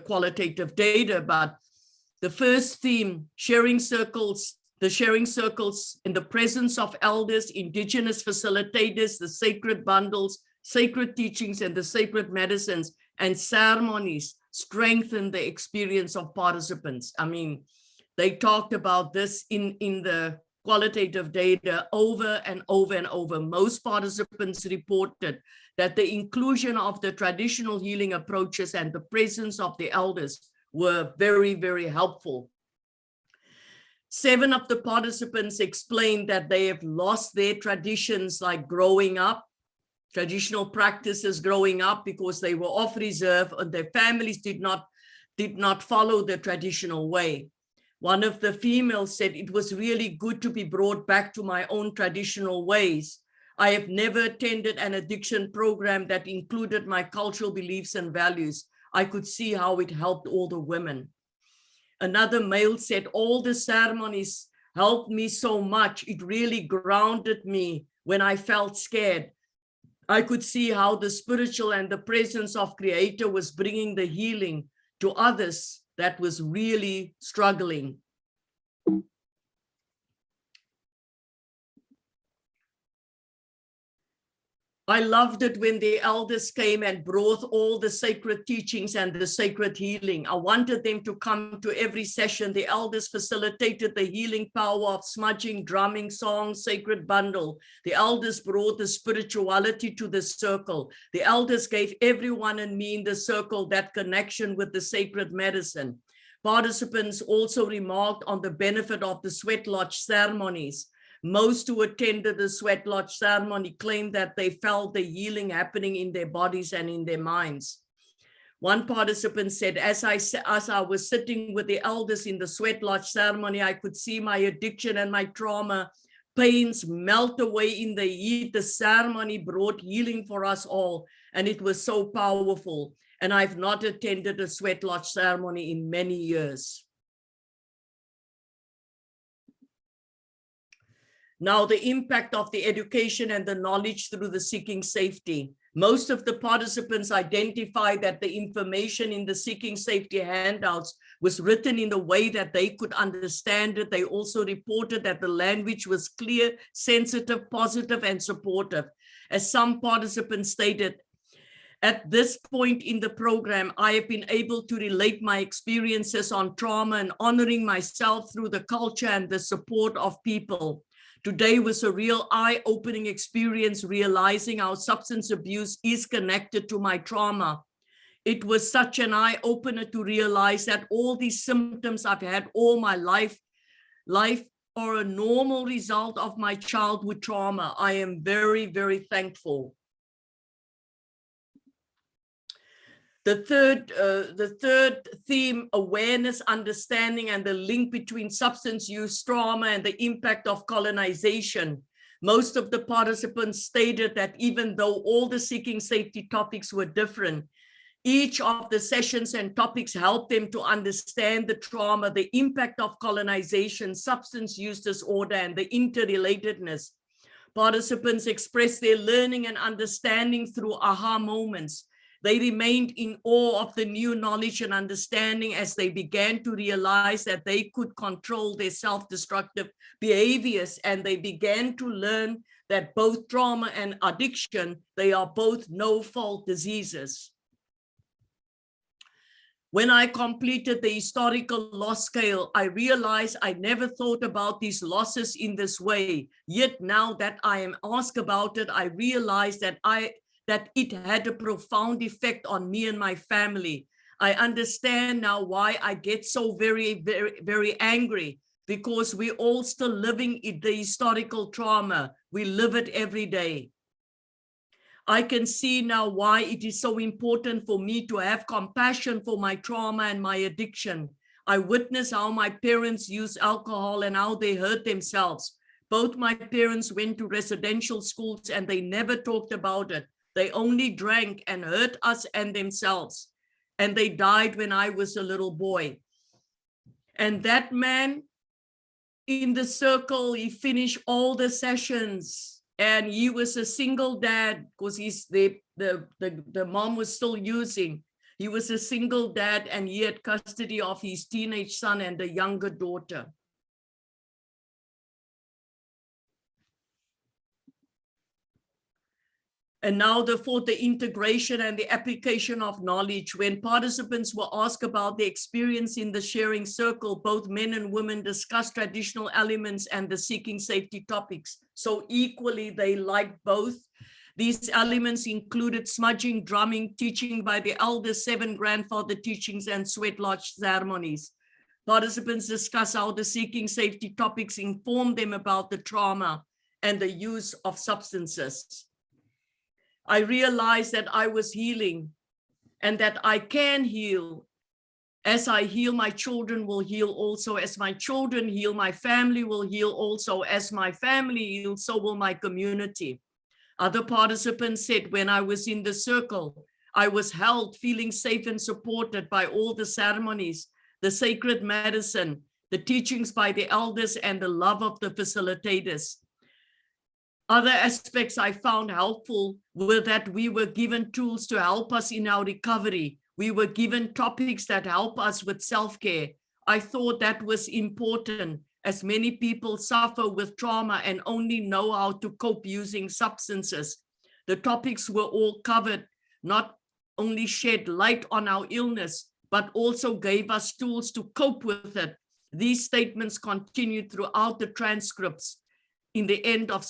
qualitative data, but the first theme, sharing circles, the sharing circles in the presence of elders, indigenous facilitators, the sacred bundles, sacred teachings, and the sacred medicines and ceremonies strengthen the experience of participants. I mean, they talked about this in the qualitative data over and over and over. Most participants reported that the inclusion of the traditional healing approaches and the presence of the elders were very, very helpful. 7 of the participants explained that they have lost their traditions, like growing up, traditional practices growing up, because they were off reserve and their families did not follow the traditional way. One of the females said, "It was really good to be brought back to my own traditional ways. I have never attended an addiction program that included my cultural beliefs and values. I could see how it helped all the women." Another male said, "All the ceremonies helped me so much. It really grounded me when I felt scared. I could see how the spiritual and the presence of Creator was bringing the healing to others that was really struggling." I loved it when the elders came and brought all the sacred teachings and the sacred healing. I wanted them to come to every session. The elders facilitated the healing power of smudging, drumming, song, sacred bundle. The elders brought the spirituality to the circle. The elders gave everyone and me in the circle that connection with the sacred medicine. Participants also remarked on the benefit of the sweat lodge ceremonies. Most who attended the sweat lodge ceremony claimed that they felt the healing happening in their bodies and in their minds. One participant said, as I was sitting with the elders in the sweat lodge ceremony, I could see my addiction and my trauma pains melt away in the heat. The ceremony brought healing for us all, and it was so powerful. And I've not attended a sweat lodge ceremony in many years. Now, the impact of the education and the knowledge through the seeking safety. Most of the participants identified that the information in the seeking safety handouts was written in a way that they could understand it. They also reported that the language was clear, sensitive, positive, and supportive. As some participants stated, at this point in the program, I have been able to relate my experiences on trauma and honoring myself through the culture and the support of people. Today was a real eye-opening experience, realizing how substance abuse is connected to my trauma. It was such an eye-opener to realize that all these symptoms I've had all my life are a normal result of my childhood trauma. I am very, very thankful. The third theme, awareness, understanding, and the link between substance use, trauma, and the impact of colonization. Most of the participants stated that even though all the seeking safety topics were different, each of the sessions and topics helped them to understand the trauma, the impact of colonization, substance use disorder, and the interrelatedness. Participants expressed their learning and understanding through aha moments. They remained in awe of the new knowledge and understanding as they began to realize that they could control their self-destructive behaviors, and they began to learn that both trauma and addiction, they are both no-fault diseases. When I completed the historical loss scale, I realized I never thought about these losses in this way. Yet now that I am asked about it, I realize that it had a profound effect on me and my family. I understand now why I get so very, very, very angry, because we're all still living in the historical trauma. We live it every day. I can see now why it is so important for me to have compassion for my trauma and my addiction. I witnessed how my parents used alcohol and how they hurt themselves. Both my parents went to residential schools and they never talked about it. They only drank and hurt us and themselves. And they died when I was a little boy. And that man in the circle, he finished all the sessions. And he was a single dad because the mom was still using. He was a single dad and he had custody of his teenage son and a younger daughter. And now for the integration and the application of knowledge, when participants were asked about their experience in the sharing circle, both men and women discussed traditional elements and the seeking safety topics. So equally, they liked both. These elements included smudging, drumming, teaching by the elders, 7 grandfather teachings, and sweat lodge ceremonies. Participants discussed how the seeking safety topics informed them about the trauma and the use of substances. I realized that I was healing and that I can heal. As I heal, my children will heal also. As my children heal, my family will heal also. As my family heals, so will my community. Other participants said when I was in the circle, I was held, feeling safe and supported by all the ceremonies, the sacred medicine, the teachings by the elders, and the love of the facilitators. Other aspects I found helpful were that we were given tools to help us in our recovery. We were given topics that help us with self-care. I thought that was important, as many people suffer with trauma and only know how to cope using substances. The topics were all covered, not only shed light on our illness, but also gave us tools to cope with it. These statements continued throughout the transcripts in the end of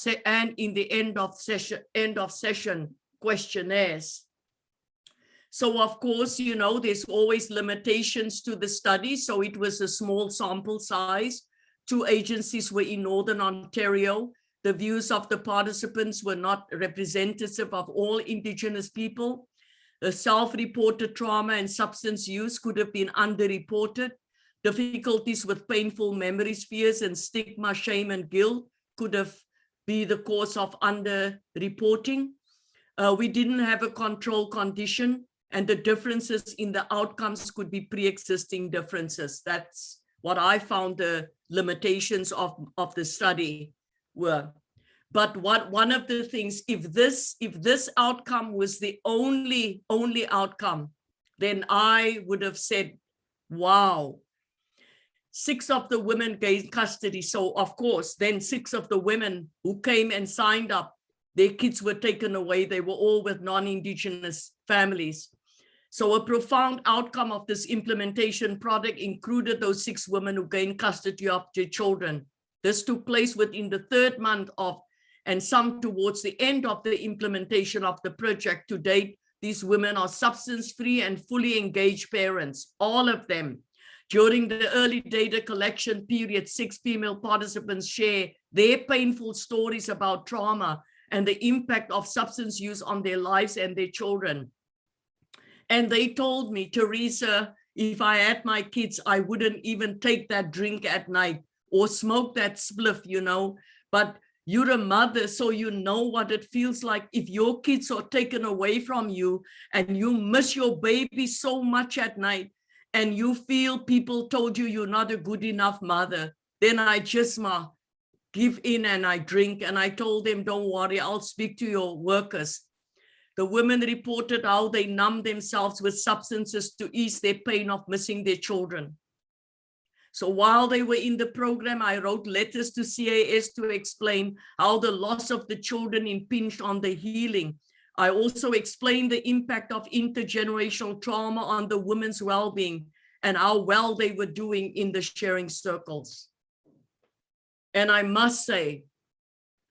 session questionnaires. So of course, you know, there's always limitations to the study. So it was a small sample size. 2 agencies were in Northern Ontario. The views of the participants were not representative of all Indigenous people. The self-reported trauma and substance use could have been underreported. Difficulties with painful memories, fears, and stigma, shame, and guilt could have been the cause of underreporting. We didn't have a control condition, and the differences in the outcomes could be pre-existing differences. That's what I found the limitations of the study were. But one of the things, if this outcome was the only outcome, then I would have said, wow. 6 of the women gained custody. So of course, then 6 of the women who came and signed up, their kids were taken away. They were all with non-Indigenous families. So a profound outcome of this implementation project included those 6 women who gained custody of their children. This took place within the 3rd month of, and some towards the end of the implementation of the project. To date, these women are substance-free and fully engaged parents, all of them. During the early data collection period, 6 female participants share their painful stories about trauma and the impact of substance use on their lives and their children. And they told me, Teresa, if I had my kids, I wouldn't even take that drink at night or smoke that spliff, you know, but you're a mother, so you know what it feels like if your kids are taken away from you and you miss your baby so much at night. And you feel people told you you're not a good enough mother, then I just give in and I drink. And I told them, don't worry, I'll speak to your workers. The women reported how they numb themselves with substances to ease their pain of missing their children. So while they were in the program, I wrote letters to CAS to explain how the loss of the children impinged on the healing. I also explained the impact of intergenerational trauma on the women's well-being and how well they were doing in the sharing circles. And I must say,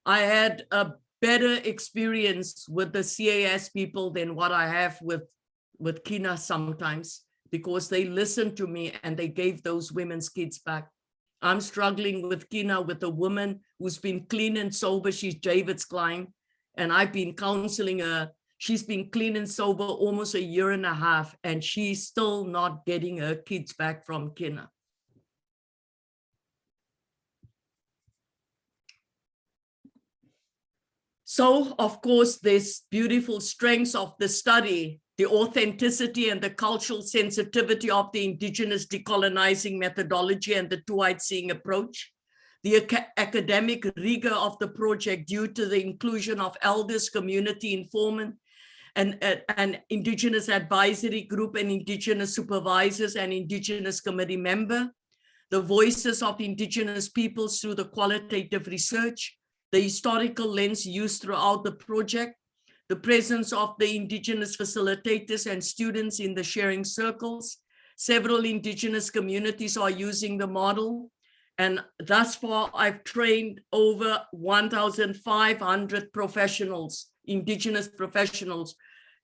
I had a better experience with the CAS people than what I have with Kina sometimes, because they listened to me and they gave those women's kids back. I'm struggling with Kina, with a woman who's been clean and sober. She's David's client, and I've been counseling her. She's been clean and sober almost a year and a half, and she's still not getting her kids back from Kina. So, of course, there's beautiful strengths of the study, the authenticity and the cultural sensitivity of the indigenous decolonizing methodology and the two-eyed seeing approach, the academic rigor of the project due to the inclusion of elders, community informant, and indigenous advisory group and indigenous supervisors and indigenous committee member, the voices of indigenous peoples through the qualitative research, the historical lens used throughout the project, the presence of the indigenous facilitators and students in the sharing circles. Several indigenous communities are using the model. And thus far, I've trained over 1,500 professionals, indigenous professionals,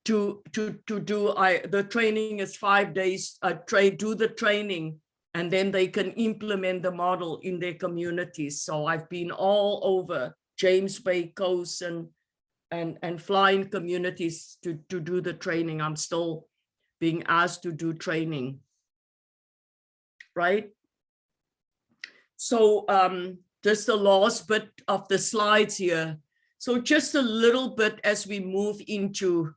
to do, the training is 5 days, do the training, and then they can implement the model in their communities. So I've been all over James Bay Coast and flying communities to do the training. I'm still being asked to do training, right? So just the last bit of the slides here. So just a little bit as we move into,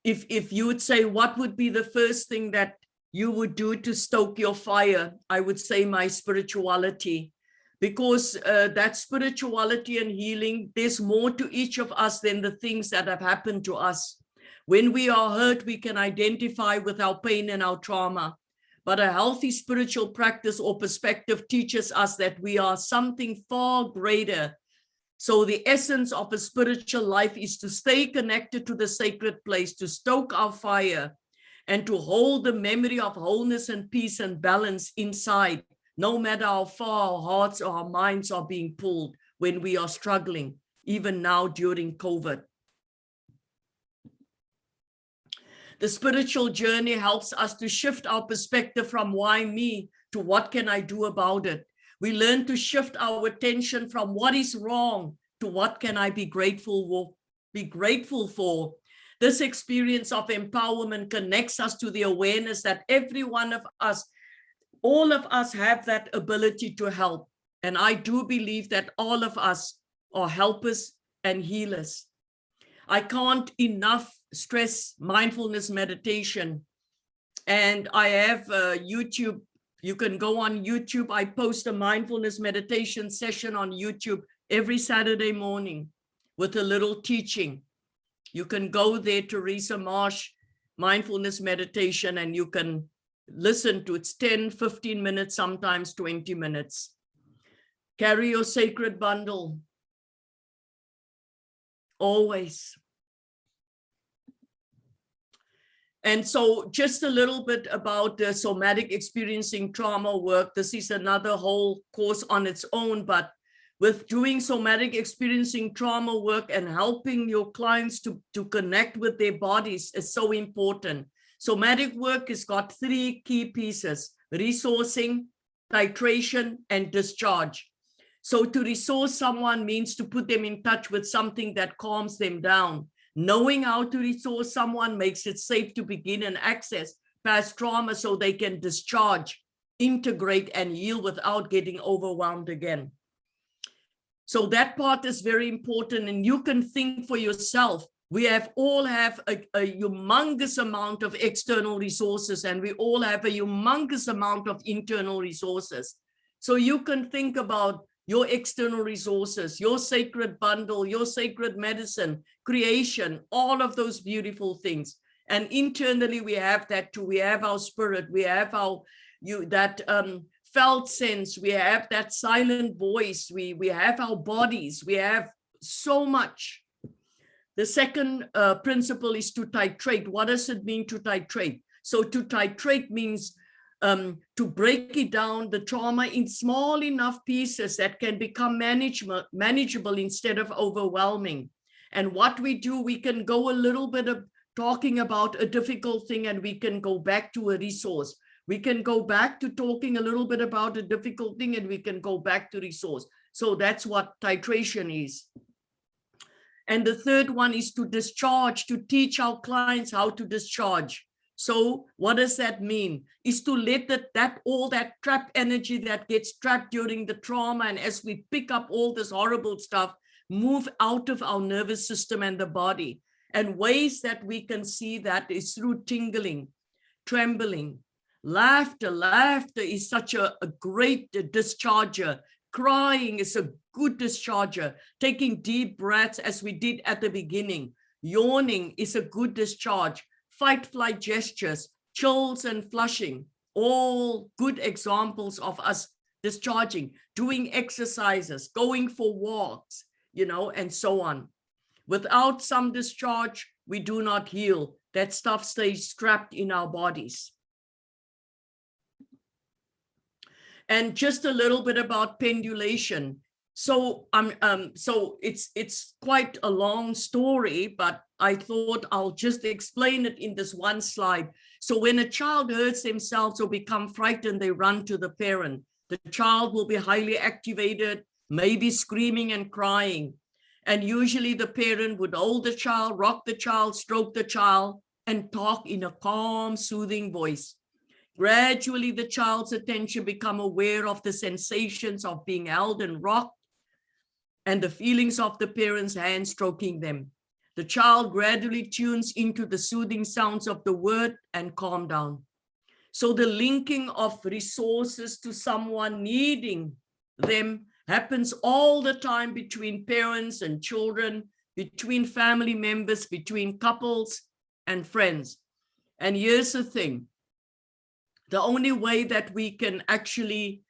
if you would say, what would be the first thing that you would do to stoke your fire? I would say my spirituality, because that spirituality and healing, there's more to each of us than the things that have happened to us. When we are hurt, we can identify with our pain and our trauma. But a healthy spiritual practice or perspective teaches us that we are something far greater. So the essence of a spiritual life is to stay connected to the sacred place, to stoke our fire, and to hold the memory of wholeness and peace and balance inside, no matter how far our hearts or our minds are being pulled when we are struggling, even now during COVID. The spiritual journey helps us to shift our perspective from why me to what can I do about it. We learn to shift our attention from what is wrong to what can I be grateful for. This experience of empowerment connects us to the awareness that every one of us, all of us have that ability to help. And I do believe that all of us are helpers and healers. I can't enough stress mindfulness meditation. And I have YouTube. You can go on YouTube. I post a mindfulness meditation session on YouTube every Saturday morning with a little teaching. You can go there, Teresa Marsh, mindfulness meditation, and you can listen to it. It's 10, 15 minutes, sometimes 20 minutes. Carry your sacred bundle. Always. And so just a little bit about the somatic experiencing trauma work. This is another whole course on its own, but with doing somatic experiencing trauma work and helping your clients to connect with their bodies is so important. Somatic work has got 3 key pieces: resourcing, titration, and discharge. So to resource someone means to put them in touch with something that calms them down. Knowing how to resource someone makes it safe to begin and access past trauma so they can discharge, integrate, and heal without getting overwhelmed again. So that part is very important, and you can think for yourself. We all have a humongous amount of external resources, and we all have a humongous amount of internal resources. So you can think about your external resources, your sacred bundle, your sacred medicine, creation, all of those beautiful things. And internally, we have that too. We have our spirit, we have our felt sense, we have that silent voice, we have our bodies, we have so much. The second principle is to titrate. What does it mean to titrate? So to titrate means to break it down, the trauma, in small enough pieces that can become manageable instead of overwhelming. And what we do, we can go a little bit of talking about a difficult thing and we can go back to a resource. We can go back to talking a little bit about a difficult thing and we can go back to resource. So that's what titration is. And the third one is to discharge, to teach our clients how to discharge. So what does that mean? Is to let all that trapped energy that gets trapped during the trauma, and as we pick up all this horrible stuff, move out of our nervous system and the body. And ways that we can see that is through tingling, trembling, laughter. Laughter is such a great discharger. Crying is a good discharger. Taking deep breaths as we did at the beginning. Yawning is a good discharge. Fight, flight gestures, chills and flushing, all good examples of us discharging, doing exercises, going for walks, and so on. Without some discharge, we do not heal. That stuff stays trapped in our bodies. And just a little bit about pendulation. So it's quite a long story, but I thought I'll just explain it in this one slide. So when a child hurts themselves or become frightened, they run to the parent. The child will be highly activated, maybe screaming and crying. And usually the parent would hold the child, rock the child, stroke the child, and talk in a calm, soothing voice. Gradually, the child's attention becomes aware of the sensations of being held and rocked and the feelings of the parent's hand stroking them. The child gradually tunes into the soothing sounds of the word and calm down. So the linking of resources to someone needing them happens all the time between parents and children, between family members, between couples and friends. And here's the thing. The only way that we can actually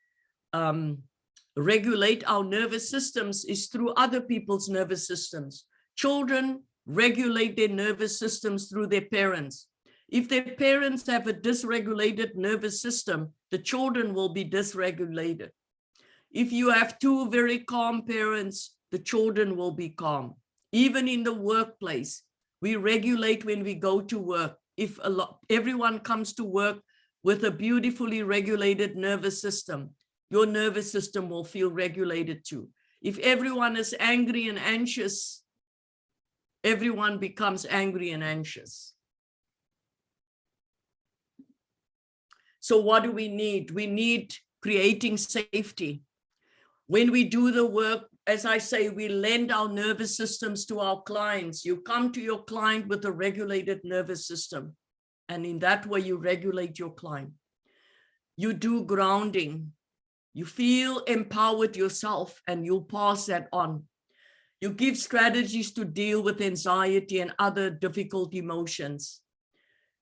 regulate our nervous systems is through other people's nervous systems. Children regulate their nervous systems through their parents. If their parents have a dysregulated nervous system, the children will be dysregulated. If you have two very calm parents, the children will be calm. Even in the workplace, we regulate when we go to work. If everyone comes to work with a beautifully regulated nervous system, your nervous system will feel regulated too. If everyone is angry and anxious, everyone becomes angry and anxious. So what do we need? We need creating safety. When we do the work, as I say, we lend our nervous systems to our clients. You come to your client with a regulated nervous system, and in that way you regulate your client. You do grounding. You feel empowered yourself and you'll pass that on. You give strategies to deal with anxiety and other difficult emotions.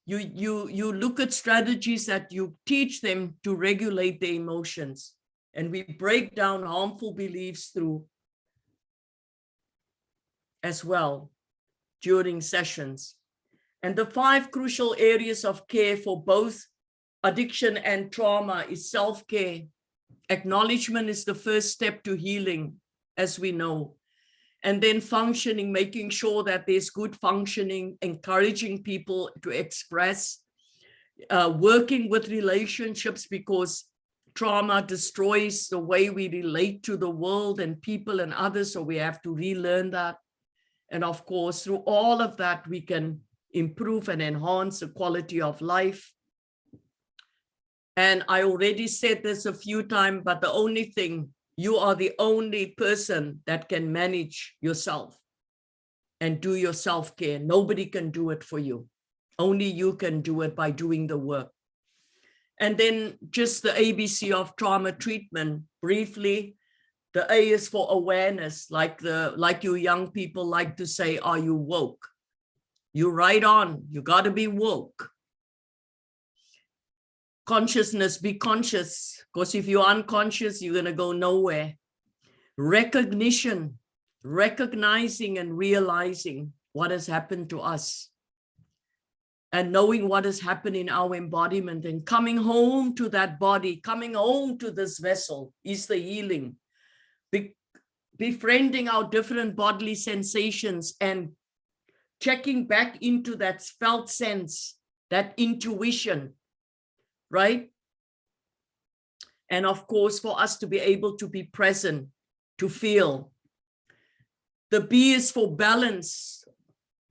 You look at strategies that you teach them to regulate their emotions. And we break down harmful beliefs through as well during sessions. And the 5 crucial areas of care for both addiction and trauma is self-care. Acknowledgement is the first step to healing, as we know. And then functioning, making sure that there's good functioning, encouraging people to express, working with relationships, because trauma destroys the way we relate to the world and people and others. So we have to relearn that. And of course, through all of that, we can improve and enhance the quality of life. And I already said this a few times, but the only thing, you are the only person that can manage yourself and do your self-care. Nobody can do it for you. Only you can do it by doing the work. And then just the ABC of trauma treatment, briefly. The A is for awareness, like you young people like to say, are you woke? You're right on, you gotta be woke. Consciousness, be conscious, because if you're unconscious, you're gonna go nowhere. Recognition, recognizing and realizing what has happened to us, and knowing what has happened in our embodiment, and coming home to that body, coming home to this vessel is the healing. Befriending our different bodily sensations and checking back into that felt sense, that intuition, right? And of course, for us to be able to be present, to feel. The B is for balance.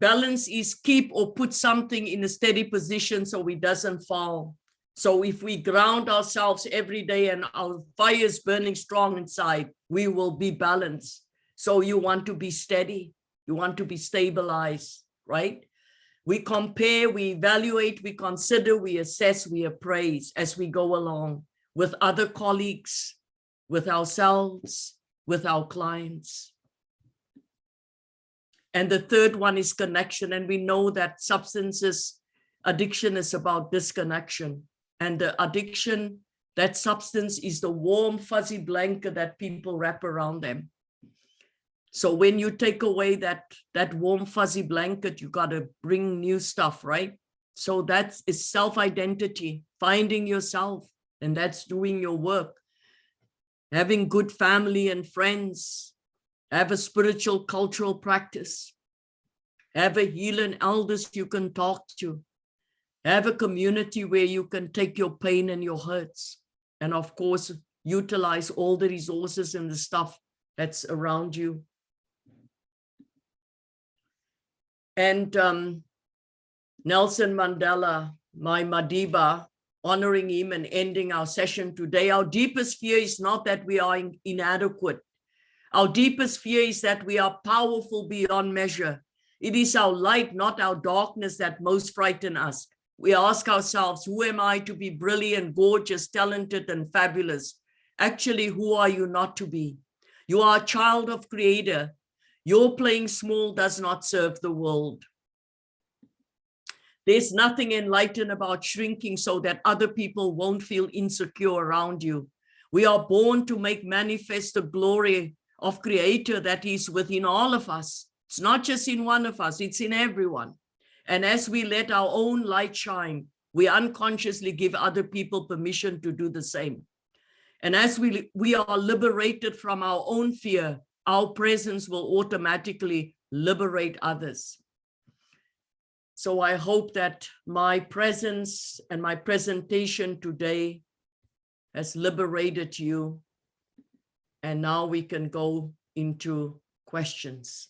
Balance is keep or put something in a steady position so it doesn't fall. So if we ground ourselves every day and our fire is burning strong inside, we will be balanced. So you want to be steady, you want to be stabilized, right? We compare, we evaluate, we consider, we assess, we appraise as we go along with other colleagues, with ourselves, with our clients. And the third one is connection. And we know that substances, addiction is about disconnection. And the addiction, that substance is the warm, fuzzy blanket that people wrap around them. So when you take away that warm, fuzzy blanket, you got to bring new stuff, right? So that is self-identity, finding yourself, and that's doing your work. Having good family and friends, have a spiritual, cultural practice, have a healing elders you can talk to, have a community where you can take your pain and your hurts, and of course, utilize all the resources and the stuff that's around you. And Nelson Mandela, my Madiba, honoring him and ending our session today. Our deepest fear is not that we are inadequate. Our deepest fear is that we are powerful beyond measure. It is our light, not our darkness, that most frighten us. We ask ourselves, who am I to be brilliant, gorgeous, talented, and fabulous? Actually, who are you not to be? You are a child of Creator. Your playing small does not serve the world. There's nothing enlightened about shrinking so that other people won't feel insecure around you. We are born to make manifest the glory of Creator that is within all of us. It's not just in one of us, it's in everyone. And as we let our own light shine, we unconsciously give other people permission to do the same. And as we are liberated from our own fear, our presence will automatically liberate others. So I hope that my presence and my presentation today has liberated you. And now we can go into questions.